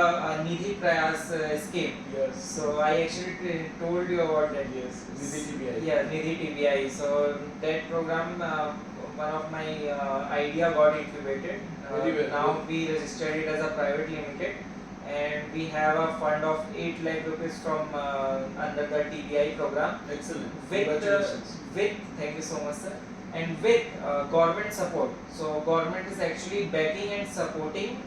Nidhi Prayas scheme. Yes. So I actually told you about that. Yes. Nidhi TBI. Yeah, Nidhi TBI. So that program, one of my idea got incubated. Very well. Now we registered it as a private limited, and we have a fund of 8 lakh rupees from under the TBI program. Excellent. With Congratulations. thank you so much, sir. And with government support. So government is actually backing and supporting.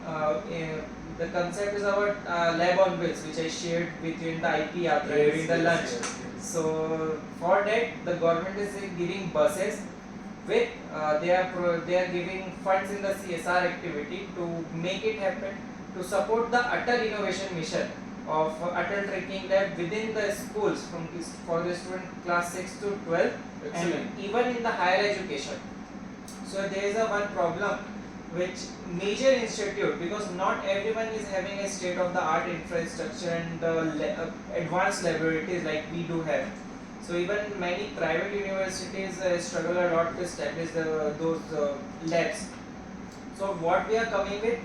The concept is about lab on wheels, which I shared with you in the IP Yatra during the lunch. Yes. So for that, the government is giving buses with they are giving funds in the CSR activity to make it happen, to support the Atal Innovation Mission of Atal Trekking Lab within the schools for the student class 6 to 12. Excellent. And even in the higher education. So there is a one problem which major institute, because not everyone is having a state of the art infrastructure and advanced laboratories like we do have. So even many private universities struggle a lot to establish those labs. So what we are coming with,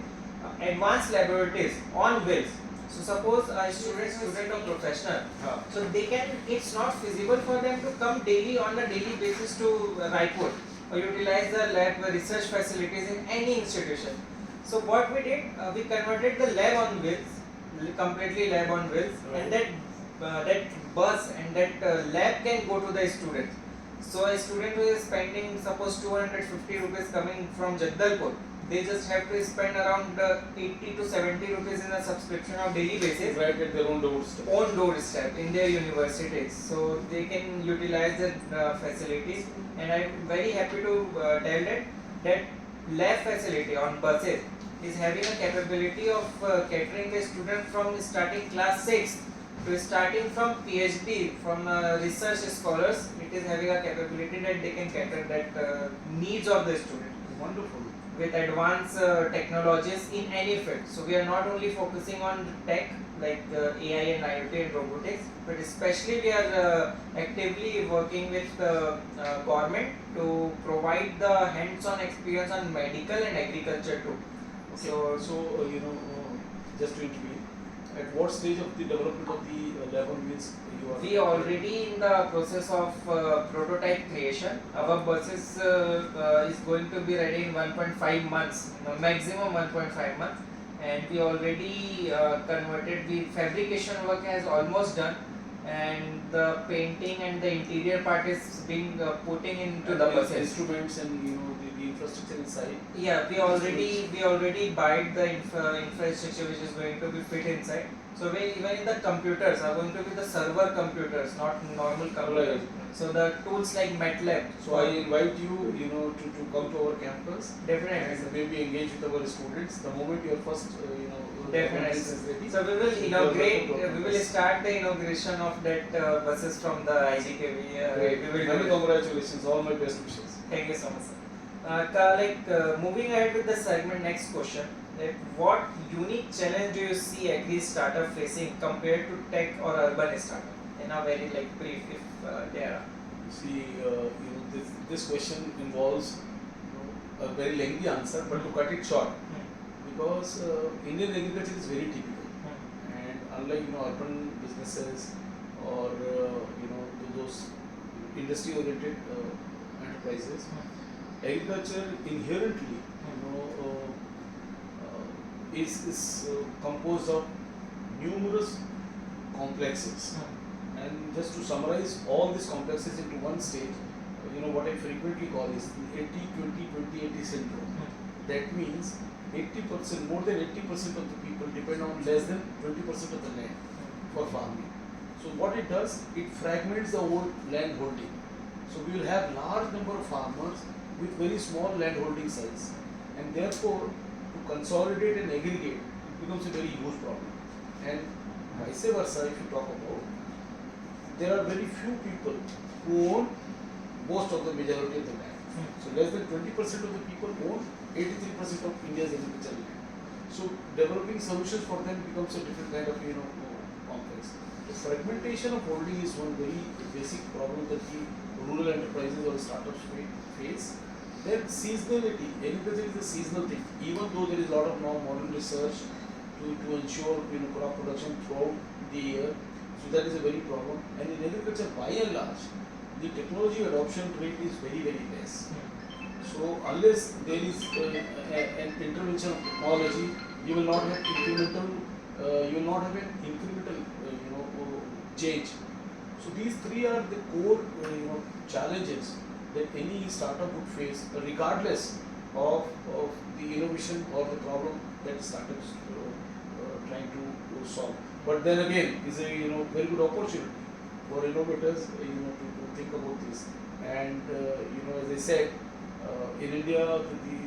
advanced laboratories on wheels. So suppose a student or professional, so they can, it's not feasible for them to come daily on a daily basis to Raipur or utilize the lab research facilities in any institution. So what we did, we converted the lab on wheels, completely lab on wheels, and that bus and that lab can go to the student. So a student who is spending suppose 250 rupees coming from Jagdalpur, they just have to spend around 80 to 70 rupees in a subscription of daily basis. Right at their own doorstep. Own doorstep in their universities, so they can utilize the facilities. And I'm very happy to tell that lab facility on buses is having a capability of catering the student from starting class 6 to starting from PhD, from research scholars. It is having a capability that they can cater that needs of the student. Wonderful. With advanced technologies in any field. So we are not only focusing on tech like AI and IoT and robotics, but especially we are actively working with the government to provide the hands-on experience on medical and agriculture too. Okay. So just to intervene, at what stage of the development of the lab on wheels you are? We are already in the process of prototype creation. Our buses is going to be ready in 1.5 months, maximum 1.5 months, and we already converted. The fabrication work has almost done, and the painting and the interior part is being putting into the buses. Instruments and the infrastructure inside. Yeah, we already buy the infrastructure which is going to be fit inside. So even in the computers are going to be the server computers, not normal computers. Right. So the tools like MATLAB. So I invite you, to come to our campus. Definitely. And maybe engage with our students. The moment your first, Definitely. is ready. So we will inaugurate. We will start the inauguration of that buses from the IGKV. Great. We will Many do it. congratulations. All my best wishes. Thank you so much, sir. Moving ahead with the segment, next question. That what unique challenge do you see agri startup facing compared to tech or urban startup? In a very brief, if there are. You see, this question involves a very lengthy answer, but to cut it short, because Indian agriculture is very typical, and unlike urban businesses or those industry-oriented enterprises, agriculture inherently is composed of numerous complexes. And just to summarize all these complexes into one stage, what I frequently call is the 80-20-20-80 syndrome. That means 80%, more than 80% of the people depend on less than 20% of the land for farming. So what it does, it fragments the whole land holding. So we will have large number of farmers with very small land holding size, and therefore to consolidate and aggregate, it becomes a very huge problem. And vice versa, if you talk about, there are very few people who own most of the majority of the land. So less than 20% of the people own 83% of India's agricultural land. So developing solutions for them becomes a different kind of complex. The fragmentation of holding is one very basic problem that the rural enterprises or startups face. Then seasonality. Agriculture is a seasonal thing. Even though there is a lot of now modern research to ensure crop production throughout the year, so that is a very problem. And in agriculture, by and large, the technology adoption rate is very less. So unless there is an intervention of technology, you will not have incremental. You will not have an incremental, change. So these three are the core, challenges that any startup would face, regardless of the innovation or the problem that startup is trying to solve. But then again, is a very good opportunity for innovators, to think about this. And as I said, in India, the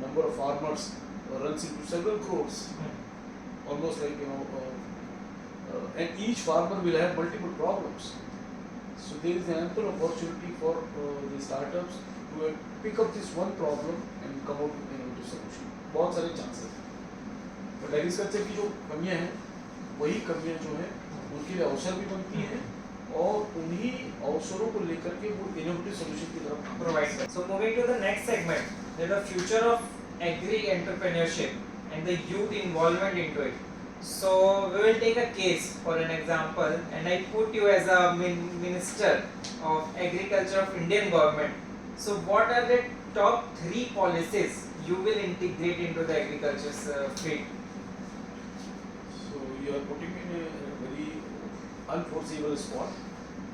number of farmers runs into several crores, almost like and each farmer will have multiple problems. So there is an ample opportunity for the startups to pick up this one problem and come out with innovative solution. बहुत सारे chances हैं. But agriculture की जो कमियां हैं, वही कमियां जो हैं, उनके लिए अवसर भी बनती हैं और उन्हीं अवसरों को लेकर के वो innovative solution की तरफ provide that. So moving to the next segment, the future of agri entrepreneurship and the youth involvement into it. So we will take a case for an example, and I put you as a minister of agriculture of Indian government. So what are the top 3 policies you will integrate into the agriculture field? So you are putting me in a very unforeseeable spot.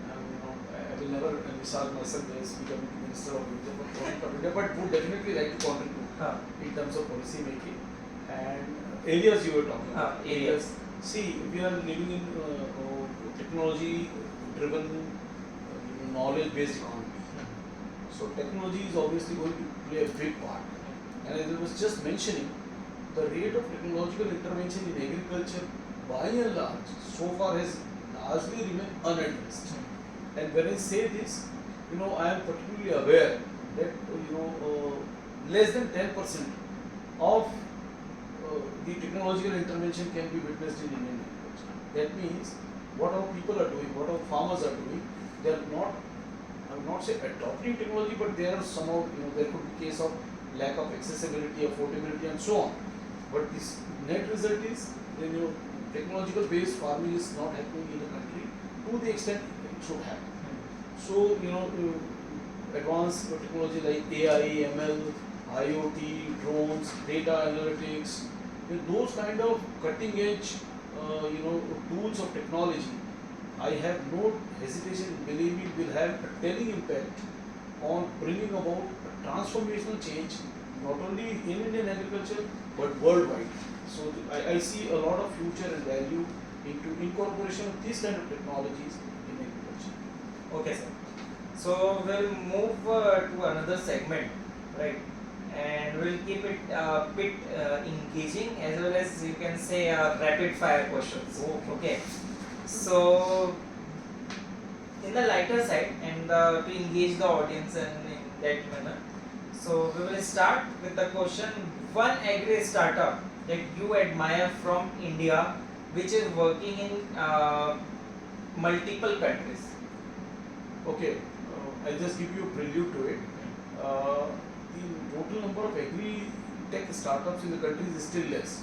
I will never envisage myself as becoming Minister of India, but would definitely like to contribute in terms of policy making and areas you were talking about. Areas. See, we are living in technology-driven, knowledge-based economy. So technology is obviously going to play a big part. And as I was just mentioning, the rate of technological intervention in agriculture, by and large, so far has largely remained unaddressed. And when I say this, I am particularly aware that less than 10% of the technological intervention can be witnessed in Indian agriculture. That means what our people are doing, what our farmers are doing, they are not, I would not say adopting technology, but they are somehow, there could be case of lack of accessibility, affordability and so on. But this net result is, technological based farming is not happening in the country to the extent it should happen. So, advanced technology like AI, ML, IoT, drones, data analytics, those kind of cutting edge, tools of technology, I have no hesitation in believing will have a telling impact on bringing about a transformational change, not only in Indian agriculture, but worldwide. So I see a lot of future and value into incorporation of these kind of technologies in agriculture. Okay, sir. So we'll move to another segment, right? And we'll keep it a bit engaging as well as you can say rapid fire questions. Okay. So in the lighter side and to engage the audience in that manner. So we will start with the question: one agri startup that you admire from India which is working in multiple countries. Okay, I'll just give you a prelude to it. The total number of agri-tech startups in the country is still less.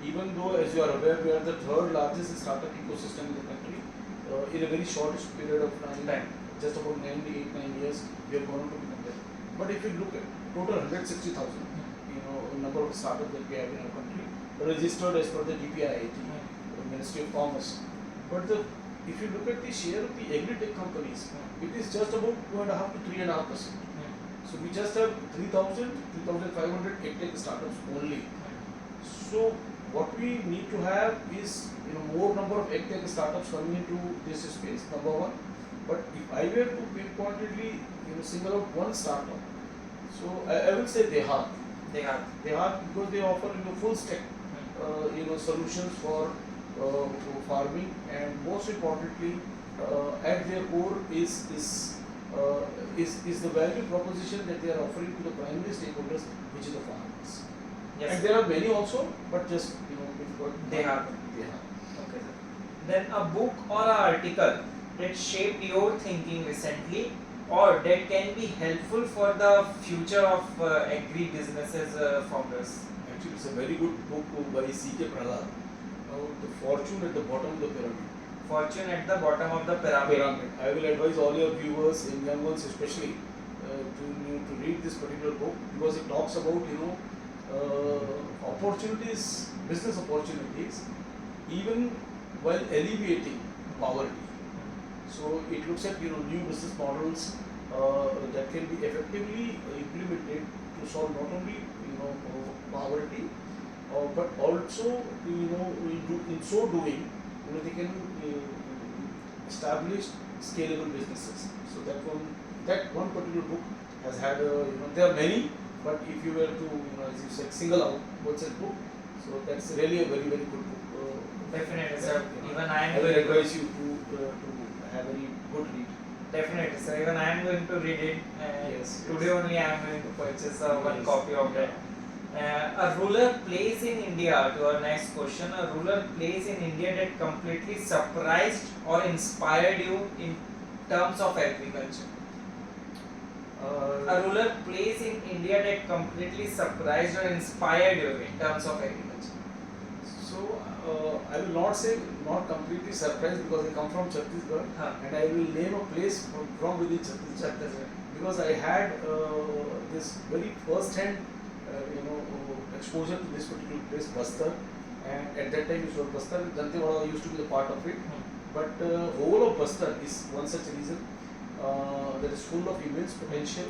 Even though, as you are aware, we are the third largest startup ecosystem in the country. In a very shortest period of time, just about 9 years, we have gone on to become that. But if you look at total 160,000, number of startups that we have in our country, registered as per the DPIIT, Ministry of Commerce. But if you look at the share of the agri-tech companies, it is just about 2.5 to 3.5%. So we just have 3,500 agri-tech startups only. So what we need to have is more number of agri-tech startups coming into this space, number one. But if I were to pinpointedly single out one startup, so I will say they are because they offer full stack solutions for farming, and most importantly at their core is the value proposition that they are offering to the primary stakeholders, which is the farmers. Yes. And there are many also, but just They are. Okay, sir. Then a book or an article that shaped your thinking recently or that can be helpful for the future of agri-businesses founders? Actually, it's a very good book by C.K. Prahlad about the fortune at the bottom of the pyramid. Fortune at the bottom of the pyramid. I will advise all your viewers, and young ones especially, to read this particular book, because it talks about opportunities, business opportunities, even while alleviating poverty. So it looks at new business models that can be effectively implemented to solve not only poverty, but also in so doing they can establish scalable businesses. So that one particular book has had there are many, but if you were to as you said single out what's that book, so that's really a very very good book. Definitely, sir. Even I will advise you to have a good read. Definitely, sir. Even I am going to read it. Yes, Today yes. only I am going to purchase one Yes. copy of that. A rural place in India, to our next question, a rural place in India that completely surprised or inspired you in terms of agriculture. A rural place in India that completely surprised or inspired you in terms of agriculture. So I will not say not completely surprised, because I come from Chhattisgarh, Huh. and I will name a place from within Chhattisgarh, because I had this very first-hand exposure to this particular place, Bastar, and at that time it was Bastar. Dantewada used to be a part of it, but whole of Bastar is one such reason that is full of immense potential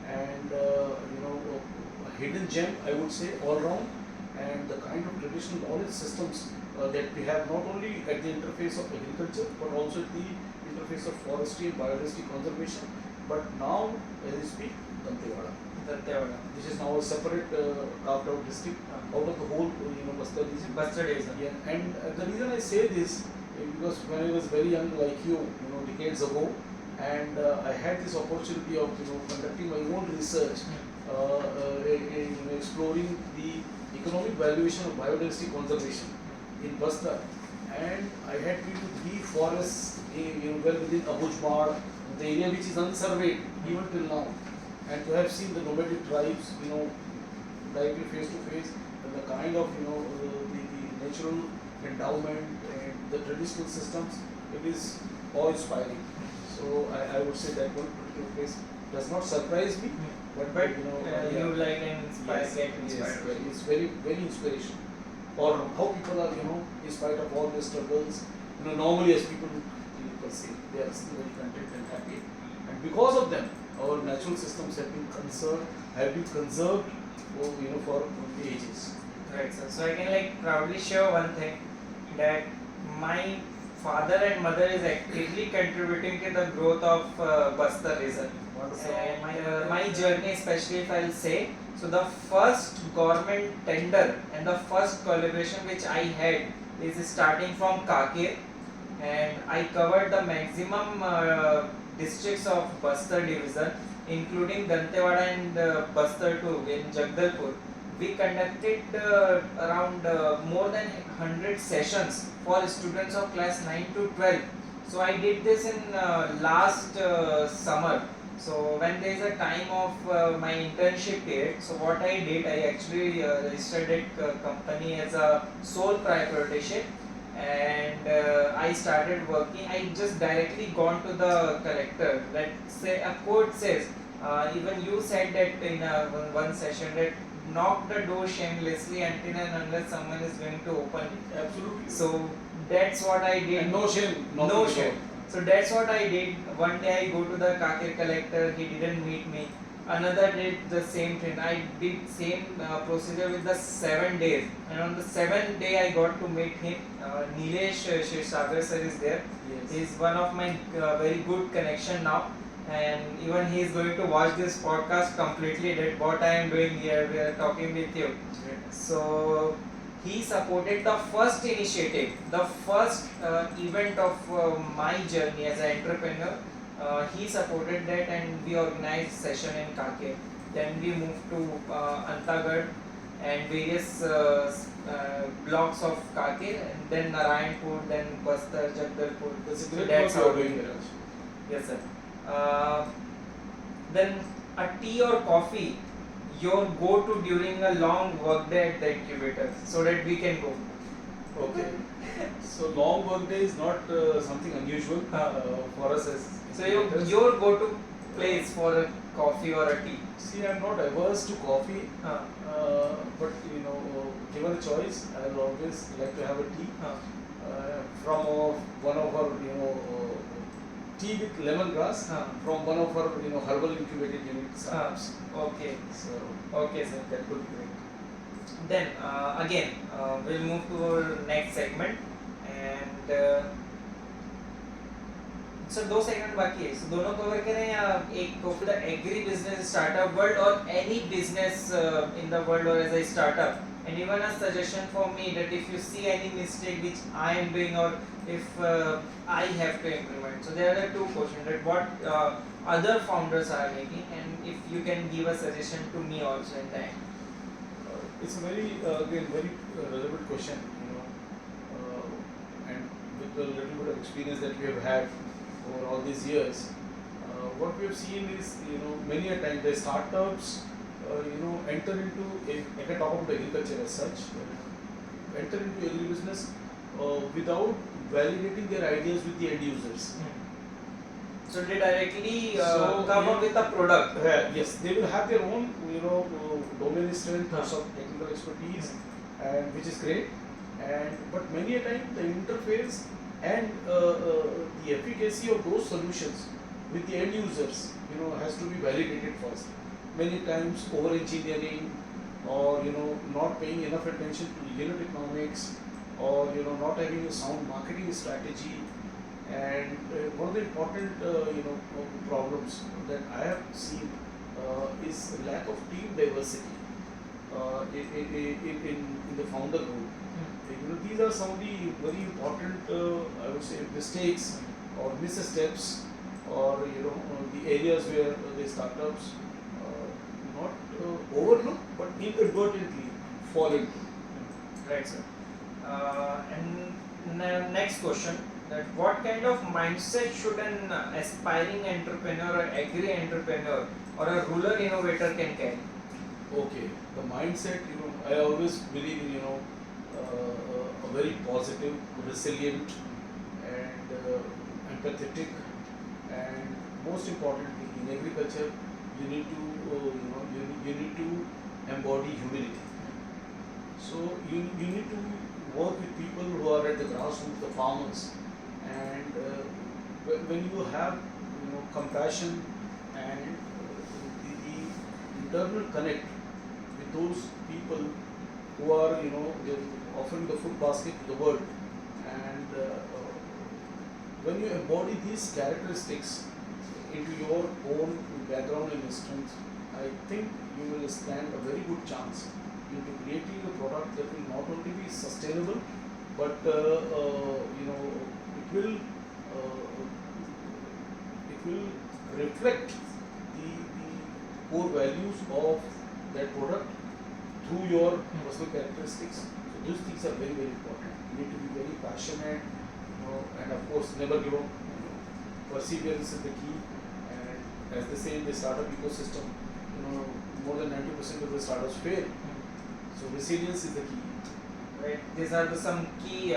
and a hidden gem, I would say, all round, and the kind of traditional knowledge systems that we have not only at the interface of agriculture but also at the interface of forestry and biodiversity conservation. But now, as I speak, Dantewada. This is now a separate carved out district out of the whole Bastar region. Bastar region. Yeah, and the reason I say this is because when I was very young, like you, decades ago, and I had this opportunity of conducting my own research, exploring the economic valuation of biodiversity conservation in Bastar, and I had been to 3 forests, well within Abujmar, the area which is unsurveyed even till now, and to have seen the nomadic tribes, directly face to face, and the kind of the natural endowment and the traditional systems, it is awe-inspiring. So I would say that one particular place does not surprise me, but you like and inspire, yes, get yes, inspired. it's very very inspirational. Or how people are, in spite of all their struggles, normally as people say, they are still very content and happy, and because of them, our natural systems have been conserved, for ages. Right, sir. So I can proudly share one thing, that my father and mother is actively contributing to the growth of Bastar region. And my journey, especially if I'll say, so the first government tender and the first collaboration which I had is starting from Kakir, and I covered the maximum districts of Bastar division, including Dantewada and Bastar too in Jagdalpur. We conducted around more than 100 sessions for students of class 9 to 12. So I did this in last summer. So when there is a time of my internship period, so what I did, I actually registered that company as a sole proprietorship, and I started working. I just directly gone to the collector. Let's say a code says, even you said that in one session, that knock the door shamelessly until and unless someone is going to open it. Absolutely. So that's what I did. And no shame. No shame. So that's what I did. One day I go to the Kakir collector, he didn't meet me. Another did the same thing. I did same procedure with the 7 days. And on the 7th day I got to meet him. Nilesh Sagar sir is there. Yes. He is one of my very good connection now. And even he is going to watch this podcast completely, that what I am doing here, we are talking with you. So he supported the first initiative, the first event of my journey as an entrepreneur. He supported that, and we organized session in Kakir. Then we moved to Antagad and various blocks of Kakir, and then Narayanpur, then Bastar, Jagdalpur. That's a great That's work you how are doing, Meraj. Yes, sir. then a tea or coffee your go-to during a long work day at the incubator, so that we can go. Okay. So long work day is not something unusual for us as So incubators. your go-to place for a coffee or a tea. See, I'm not averse to coffee, Huh. but given a choice, I'll always like to have a tea Huh. from one of our tea with lemongrass Huh. from one of our herbal incubated unit startups. Okay. So Okay, sir. That would be great. Then again, we'll move to our next segment, and sir दो segment बाकी है, so दोनों cover करें या एक को the agri business startup world और any business in the world और as a startup, and even a suggestion for me that if you see any mistake which I am doing or if I have to implement. So there are the two questions that what other founders are making, and if you can give a suggestion to me also in the end. it's a very again very relevant question, and with the little bit of experience that we have had over all these years, what we have seen is many a time the startups enter into if I talk about agriculture as such, enter into agribusiness without validating their ideas with the end users. So they directly So, come up with a product. Yes, they will have their own domain strength or Huh. some technical expertise, and which is great. But many a time the interface and the efficacy of those solutions with the end users has to be validated first. Many times over engineering or not paying enough attention to unit economics or not having a sound marketing strategy. And one of the important problems that I have seen is lack of team diversity in the founder group. These are some of the very important I would say mistakes or missteps or the areas where the startups not overlook but inadvertently fall into. Right, sir. And next question, that what kind of mindset should an aspiring entrepreneur or agri entrepreneur or a rural innovator can carry? Okay, the mindset, I always believe in a very positive, resilient, and empathetic, and most importantly in agriculture you need to you need to embody humility. So you need to work with people who are at the grassroots, the farmers, and when you have compassion and the internal connect with those people who are they're offering the food basket to the world, and when you embody these characteristics into your own background and strength, I think you will stand a very good chance into creating a product that will not only be sustainable, but it will reflect the core values of that product through your personal characteristics. So these things are very, very important. You need to be very passionate, and of course never give up. Perseverance is the key, and as they say in the startup ecosystem, more than 90% of the startups fail. So resilience is the key. Right. These are some key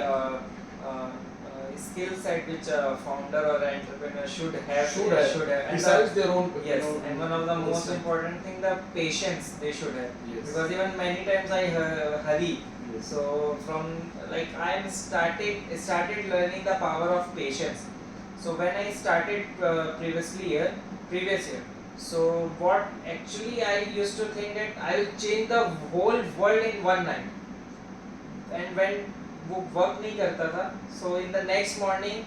skill set which a founder or an entrepreneur should have. And Besides their own. yes, and one of the most wisdom. important thing, the patience they should have. Yes. Because even many times I hurry. Yes. So from like I am started learning the power of patience. So when I started previous year, so what actually I used to think that I will change the whole world in one night. And when वो work नहीं करता था, so in the next morning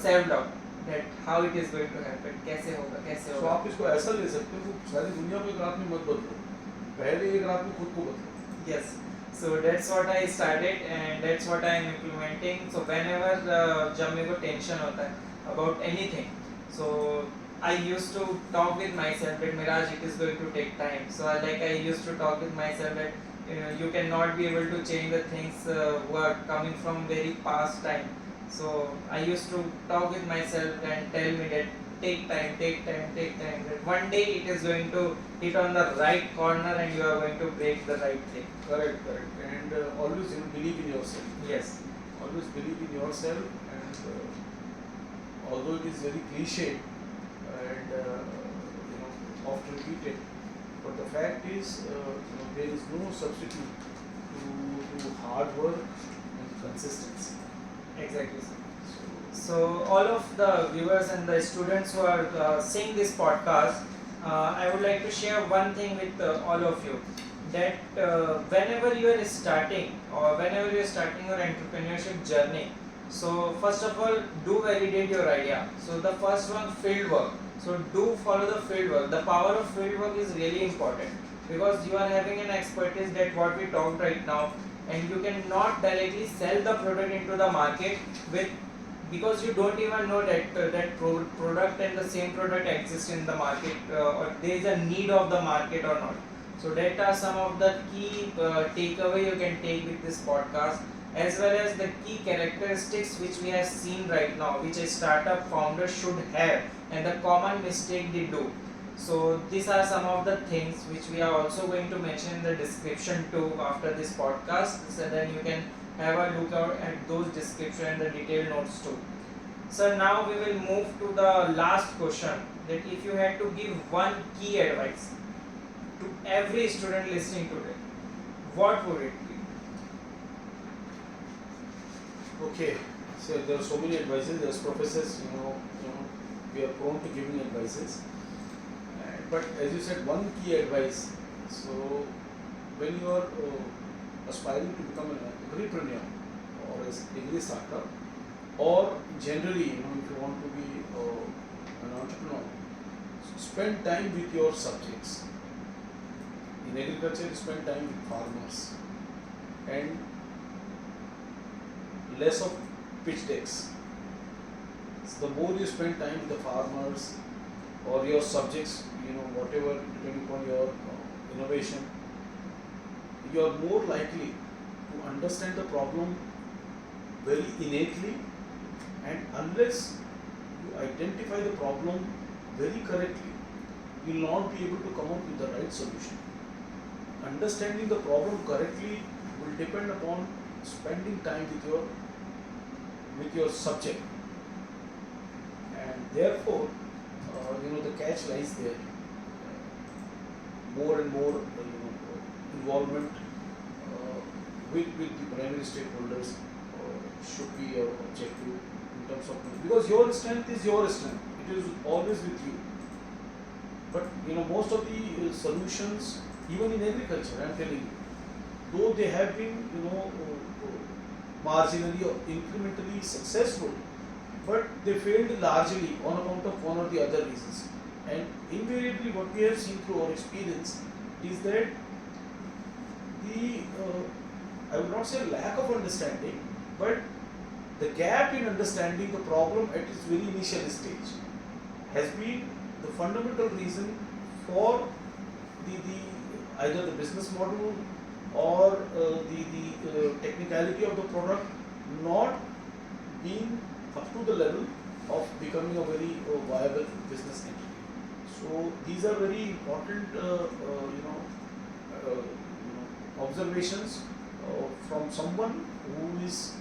self doubt that how it is going to happen, कैसे होगा. So आप इसको ऐसा ले सकते हो कि सारी दुनिया को एक रात में मत बदलो, पहले एक रात में खुद को बदलो. Yes. So that's what I started and that's what I am implementing. So whenever जब मेरे को tension होता है about anything, so I used to talk with myself that Meraj, it is going to take time. So I used to talk with myself that you cannot be able to change the things who are coming from very past time. So I used to talk with myself and tell me that take time, take time, take time. That one day it is going to hit on the right corner and you are going to break the right thing. Correct, correct. And always believe in yourself. Yes. Always believe in yourself, and although it is very cliche and oft repeated, but the fact is there is no substitute to hard work and consistency. Exactly, sir. So, So, all of the viewers and the students who are seeing this podcast, I would like to share one thing with all of you, that whenever you are starting or whenever you are starting your entrepreneurship journey, so first of all, do validate your idea. So, the first one, field work. So, do follow the field work. The power of field work is really important because you are having an expertise that what we talked right now, and you cannot directly sell the product into the market with, because you don't even know that product and the same product exists in the market or there is a need of the market or not. So that are some of the key takeaway you can take with this podcast, as well as the key characteristics which we have seen right now, which a startup founder should have, and the common mistake they do. So these are some of the things which we are also going to mention in the description too after this podcast, so then you can have a look out at those description and the detailed notes too. So now we will move to the last question, that if you had to give one key advice to every student listening today, what would it be? okay, so there are so many advices. As professors, we are prone to giving advices. But as you said, one key advice. So when you are aspiring to become an agripreneur or an agri-startup, or generally, if you want to be an entrepreneur, spend time with your subjects. In agriculture, spend time with farmers and less of pitch decks. So the more you spend time with the farmers or your subjects, whatever, depending upon your innovation, you are more likely to understand the problem very innately, and unless you identify the problem very correctly, you will not be able to come up with the right solution. Understanding the problem correctly will depend upon spending time with your subject, and therefore the catch lies there. More and more involvement with the primary stakeholders should be your objective in terms of, because your strength is your strength, it is always with you. But most of the solutions, even in agriculture, I am telling you, though they have been marginally or incrementally successful, but they failed largely on account of one or the other reasons. And invariably what we have seen through our experience is that the, I would not say lack of understanding, but the gap in understanding the problem at its very initial stage has been the fundamental reason for the either the business model or the technicality of the product not being up to the level of becoming a very viable business entity. So these are very important, observations from someone who is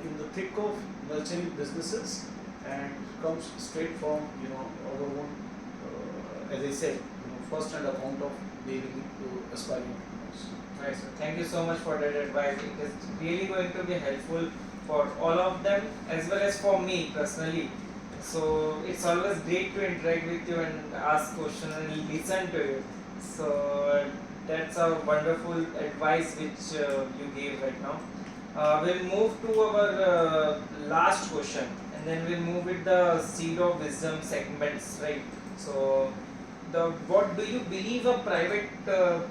in the thick of nurturing businesses and comes straight from our own, as I said, first-hand account of dealing with aspiring entrepreneurs. Right, so thank you so much for that advice. It is really going to be helpful for all of them as well as for me personally. So it's always great to interact with you and ask questions and listen to you. So that's a wonderful advice which you gave right now. We'll move to our last question, and then we'll move with the seed of wisdom segments, right? So what do you believe a private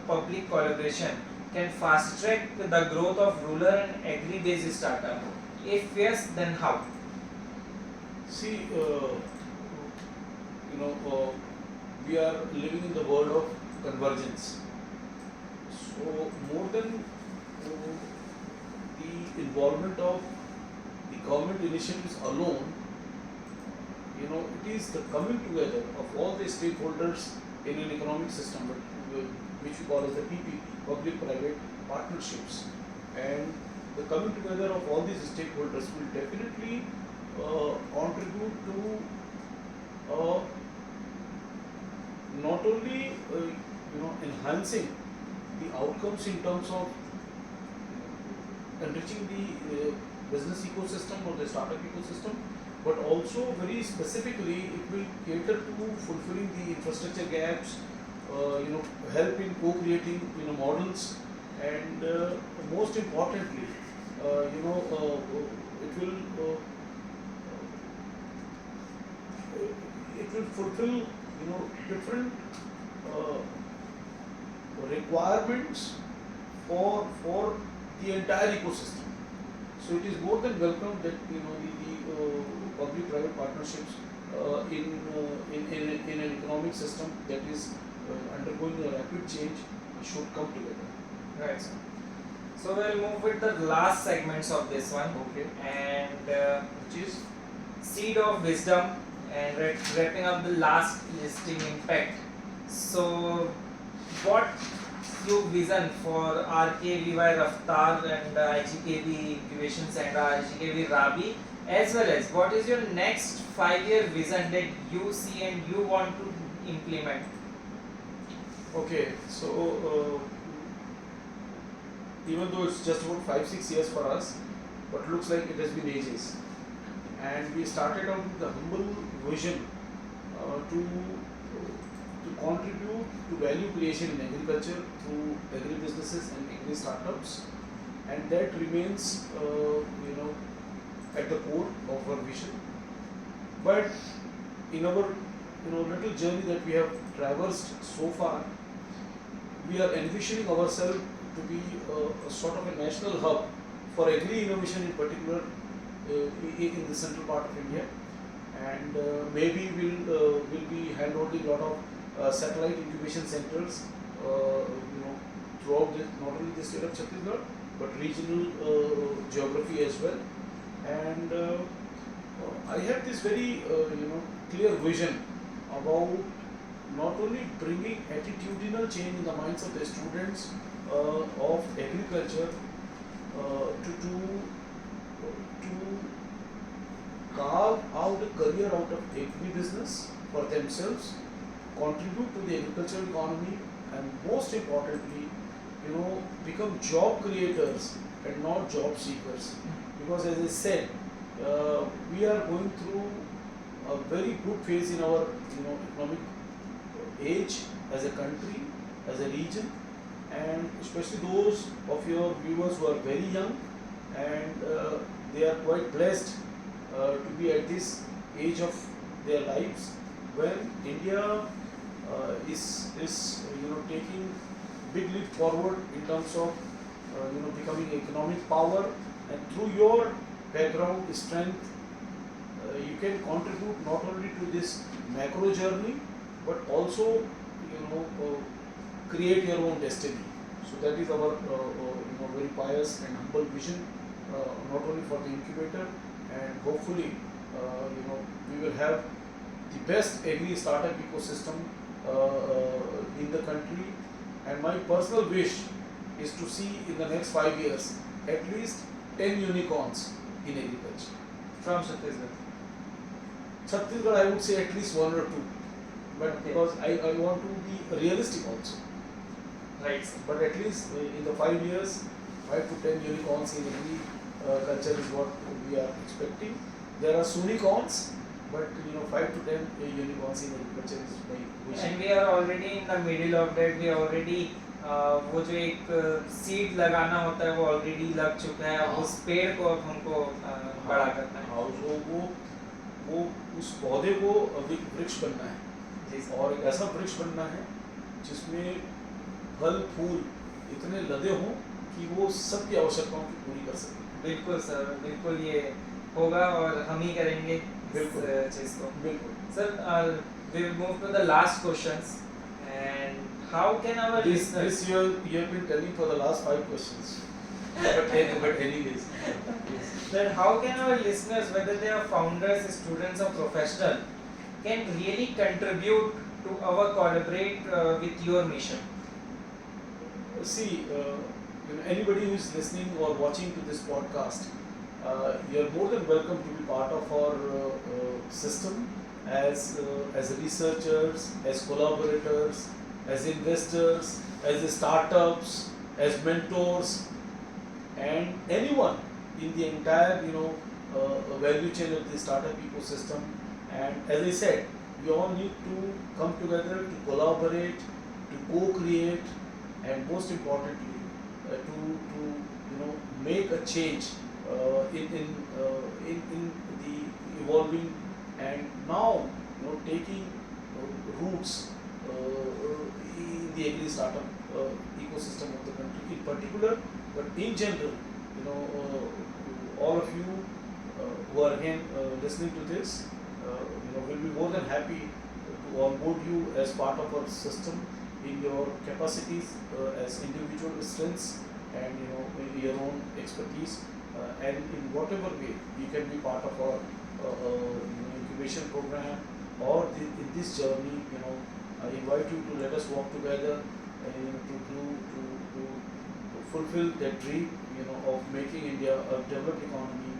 public collaboration can fast track the growth of rural and agri-based startup? If yes, then how? See, we are living in the world of convergence. So more than the involvement of the government initiatives alone, it is the coming together of all the stakeholders in an economic system, which we call as the PPP, public-private partnerships, and the coming together of all these stakeholders will definitely contribute to not only enhancing the outcomes in terms of enriching the business ecosystem or the startup ecosystem, but also very specifically it will cater to fulfilling the infrastructure gaps, help in co-creating models, and most importantly, it will fulfill different uh, requirements for the entire ecosystem. So it is more than welcome that the public-private partnerships in an economic system that is undergoing a rapid change should come together. Right, sir. So we'll move with the last segments of this one. Okay. And Which is seed of wisdom, and wrapping up the last listing impact. So what's your vision for RKVY RAFTAAR and IGKV Incubation Center, IGKV Rabi, as well as what is your next 5-year vision that you see and you want to implement? okay. So even though it's just about 5-6 years for us, but looks like it has been ages. And we started out with the humble vision to contribute to value creation in agriculture through agri-businesses and agri-startups, and that remains at the core of our vision. But in our little journey that we have traversed so far, we are envisioning ourselves to be a sort of a national hub for agri-innovation in particular in the central part of India, and maybe we'll be handholding a lot of satellite incubation centers throughout not only the state of Chhattisgarh but regional geography as well. And I have this very clear vision about not only bringing attitudinal change in the minds of the students of agriculture to carve out a career out of agri-business for themselves, contribute to the agricultural economy, and most importantly, become job creators and not job seekers. Because as I said, we are going through a very good phase in our economic age as a country, as a region, and especially those of your viewers who are very young, and they are quite blessed to be at this age of their lives when India is taking big leap forward in terms of becoming economic power, and through your background strength you can contribute not only to this macro journey but also create your own destiny. So that is our very pious and humble vision, not only for the incubator, and hopefully we will have the best agri startup ecosystem in the country. And my personal wish is to see in the next 5 years at least 10 unicorns in agriculture. From Chhattisgarh. Chhattisgarh, I would say at least 1 or 2, but Okay. because I want to be realistic also. Right, sir. But at least in the 5 years, 5 to 10 unicorns in agriculture is what we are expecting. There are unicorns, but 5 to 10 unicorns in agriculture is my wish. And we are already in the middle of that. We already वो जो एक seed लगाना होता है वो already लग चुका है. अब उस पेड़ को अब हमको बड़ा करना है. हाँ, वो उस पौधे को वृक्ष बनना है. जी सर. और एक ऐसा वृक्ष बनना है जिसमें फल फूल इतने लदे हों कि वो सबकी आवश्यकताओं की पूरी कर सके. बिल्कुल सर, बिल्कुल ये होगा और हम ही करेंगे इस चीज़ को. बिल्कुल. Sir, we will move to the last questions. And how can our This listeners... you have been telling for the last 5 questions. but anyways. Yes. that how can our listeners, whether they are founders, students or professional, can really contribute to our collaborate with your mission? See, anybody who is listening or watching to this podcast, you're more than welcome to be part of our system as researchers, as collaborators, as investors, as startups, as mentors, and anyone in the entire value chain of the startup ecosystem. And as I said, we all need to come together to collaborate, to co-create, and most importantly, to make a change in the evolving and now taking roots in the agri startup ecosystem of the country in particular, but in general, all of you who are again listening to this, will be more than happy to onboard you as part of our system in your capacities as individual strengths and in your own expertise, and in whatever way you can be part of our incubation program or in this journey. I invite you to let us work together to fulfill that dream of making India a developed economy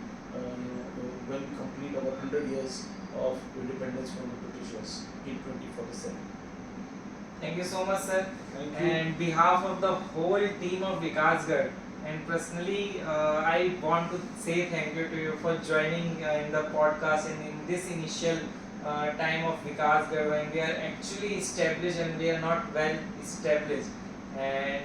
when we complete our 100 years of independence from the Britishers in 2047. Thank you so much, sir. Thank you. And behalf of the whole team of VikaasGarh, and personally, I want to say thank you to you for joining in the podcast and in this initial time of VikaasGarh when we are actually established and we are not well established. And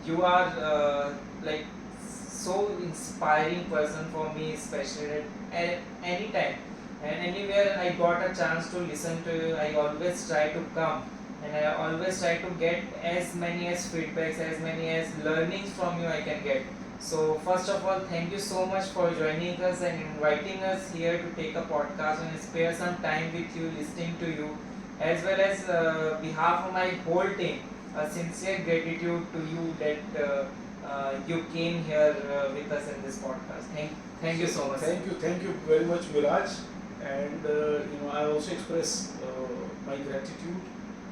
you are like so inspiring person for me, especially at any time and anywhere I got a chance to listen to you. I always try to come. And I always try to get as many as feedbacks, as many as learnings from you I can get. So first of all, thank you so much for joining us and inviting us here to take a podcast and spare some time with you, listening to you, as well as behalf of my whole team, a sincere gratitude to you that you came here with us in this podcast. Thank you so much. Thank you very much, Meraj. And I also express my gratitude.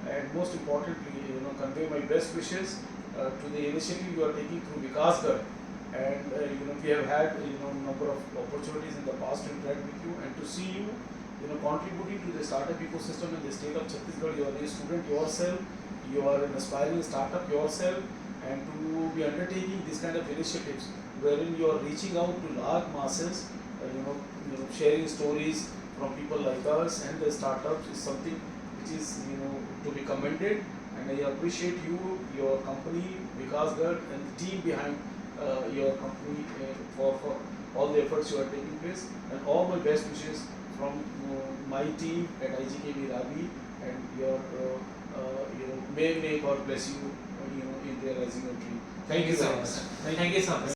And most importantly, convey my best wishes to the initiative you are taking through VikaasGarh. And we have had number of opportunities in the past to interact with you and to see you contributing to the startup ecosystem in the state of Chhattisgarh. You are a student yourself, you are an aspiring startup yourself, and to be undertaking this kind of initiatives wherein you are reaching out to large masses, sharing stories from people like us and the startups is something which is to be commended, and I appreciate you, your company, VikaasGarh, and the team behind your company for all the efforts you are taking place, and all my best wishes from my team at IGKV Raipur, and your may God bless you in realizing your dream. Thank you so much. Thank you so much.